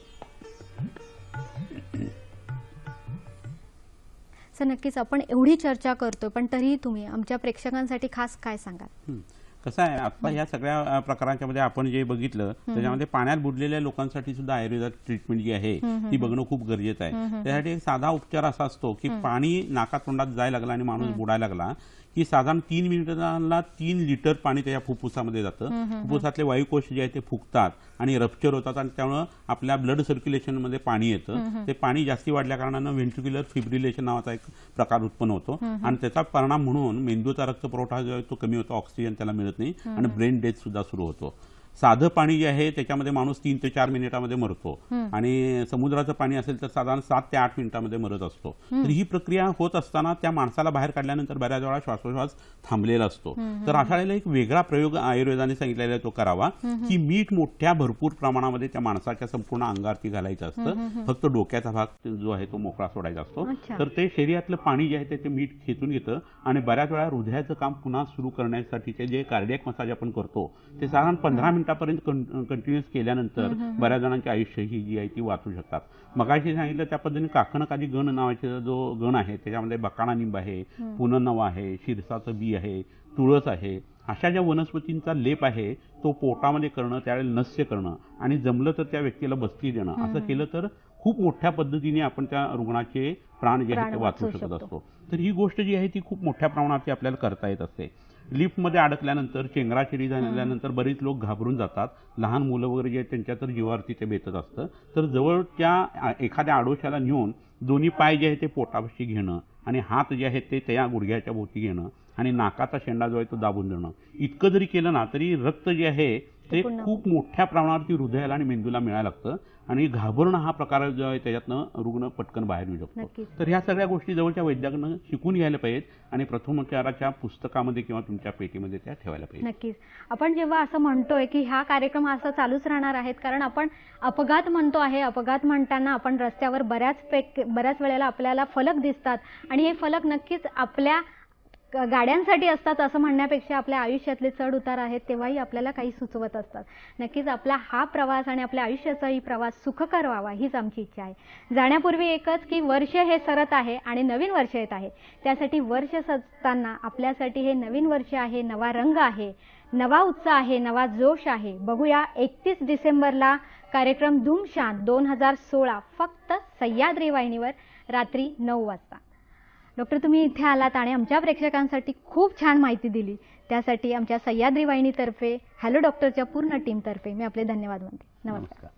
सर, नक्कीच आपण एवढी चर्चा करतोय, पण तरीही तुम्ही आमच्या प्रेक्षकांसाठी खास काय सांगाल? कसं आहे, आता या सगळ्या प्रकारांच्या मध्ये आपण जे बघितलं त्याच्यामध्ये पाण्यात बुडलेल्या लोकांसाठी सुद्धा आयुर्वेदात ट्रीटमेंट जी आहे ती बघणं खूप गरजेचं आहे. त्यासाठी एक साधा उपचार असा असतो की पाणी नाका तोंडात जायला लागला आणि माणूस बुडायला लागला की साधारण 3 मिनिटांना 3 लिटर पाणी त्याच्या फुफ्फुसामध्ये जातं. फुफ्फुसातले वायुकोश जे आहेत ते फुगतात आणि रप्चर होतात आणि त्यामुळे आपल्या ब्लड सर्क्युलेशन मध्ये पाणी येतं. ते पाणी जास्ती वाढल्या कारणानं व्हेंट्रिक्युलर फिब्रिलेशन नावाचा एक प्रकार उत्पन्न होतो आणि त्याचा परिणाम म्हणून मेंदूचा रक्तपुरवठा जो आहे तो कमी होतो, ऑक्सिजन त्याला मिळत नाही आणि ब्रेन डेथ सुद्धा सुरू होतो. साधं पाणी जे आहे त्याच्यामध्ये माणूस 3 ते 4 मिनिटांमध्ये मरतो आणि समुद्राचं पाणी असेल तर साधारण 7 ते 8 मिनिटांमध्ये मरत असतो. तर ही प्रक्रिया होत असताना त्या माणसाला बाहेर काढल्यानंतर बऱ्याच वेळा श्वासोश्वास थांबलेला असतो. तर अशा वेळेला एक वेगळा प्रयोग आयुर्वेदाने सांगितलेला आहे तो करावा की मीठ मोठ्या भरपूर प्रमाणामध्ये त्या माणसाच्या संपूर्ण अंगावरती घालायचं असतं. फक्त डोक्याचा भाग जो आहे तो मोकळा सोडायचा असतो. तर ते शरीरातलं पाणी जे आहे ते मीठ खेचून घेतं आणि बऱ्याच वेळा हृदयाचं काम पुन्हा सुरू करण्यासाठीचे जे कार्डियक मसाज आपण करतो ते साधारण 15 मिनिटांपर्यंत कंटिन्युअस केल्यानंतर बऱ्याच जणांची आयुष्य ही जी आहे ती वाचू शकतात. मगाशी सांगितलं त्या पद्धतीने काकणकादी गण नावाचा जो गण आहे त्याच्यामध्ये बकाणा निंब आहे, पुनर्नवा आहे, शिरसाचं बी आहे, तुळस आहे. अशा ज्या वनस्पतींचा लेप आहे तो पोटामध्ये करणं, त्यावेळेला नस्य करणं आणि जमलं तर त्या व्यक्तीला बस्ती देणं, असं केलं तर खूप मोठ्या पद्धतीने आपण त्या रुग्णाचे प्राण जे आहेत ते वाचवू शकत असतो. तर ही गोष्ट जी आहे ती खूप मोठ्या प्रमाणात आपल्याला करता येत असते. लिफ्टमध्ये अडकल्यानंतर चेंगराचेरी झाल्यानंतर बरीच लोक घाबरून जातात. लहान मुलं वगैरे जे आहेत त्यांच्या तर जीवावरती ते बेतत असतं. तर जवळच्या एखाद्या आडोशाला नेऊन दोन्ही पाय जे आहे ते पोटापाशी घेणं आणि हात जे आहेत ते त्या गुडघ्याच्या भोवती घेणं आणि नाकाचा शेंडा जो आहे तो दाबून देणं, इतकं जरी केलं ना तरी रक्त जे आहे ते खूप मोठ्या प्रमाणावरती हृदयाला आणि मेंदूला मिळायला लागतं आणि घाबरणं हा प्रकार जो आहे त्याच्यातनं रुग्ण पटकन बाहेर येऊ शकतो. तर ह्या सगळ्या गोष्टी जवळच्या वैद्याकडनं शिकून घ्यायला पाहिजेत आणि प्रथमोपचाराच्या पुस्तकामध्ये किंवा तुमच्या पेटीमध्ये त्या ठेवायला पाहिजे. नक्कीच. आपण जेव्हा असं म्हणतोय की हा कार्यक्रम असा चालूच राहणार आहेत, कारण आपण अपघात म्हणतो आहे, अपघात म्हणताना आपण रस्त्यावर बऱ्याच वेळेला आपल्याला फलक दिसतात आणि हे फलक नक्कीच आपल्या गाड्यांसाठी असतात असं म्हणण्यापेक्षा आपल्या आयुष्यातले चढ उतार आहेत तेव्हाही आपल्याला काही सुचवत असतात. नक्कीच आपला हा प्रवास आणि आपल्या आयुष्याचाही प्रवास सुखकर व्हावा हीच आमची इच्छा आहे. जाण्यापूर्वी एकच की वर्ष हे सरत आहे आणि नवीन वर्ष येत आहे, त्यासाठी वर्ष सजताना आपल्यासाठी हे नवीन वर्ष आहे, नवा रंग आहे, नवा उत्साह आहे, नवा जोश आहे. बघूया 31 डिसेंबरला कार्यक्रम धूमशान 2016 फक्त सह्याद्री वाहिनीवर रात्री 9 वाजता. डॉक्टर, तुम्ही इथे आलात आणि आमच्या प्रेक्षकांसाठी खूप छान माहिती दिली, त्यासाठी आमच्या सह्याद्री वाहिनीतर्फे हॅलो डॉक्टरच्या पूर्ण टीमतर्फे मी आपले धन्यवाद मानते. नमस्कार.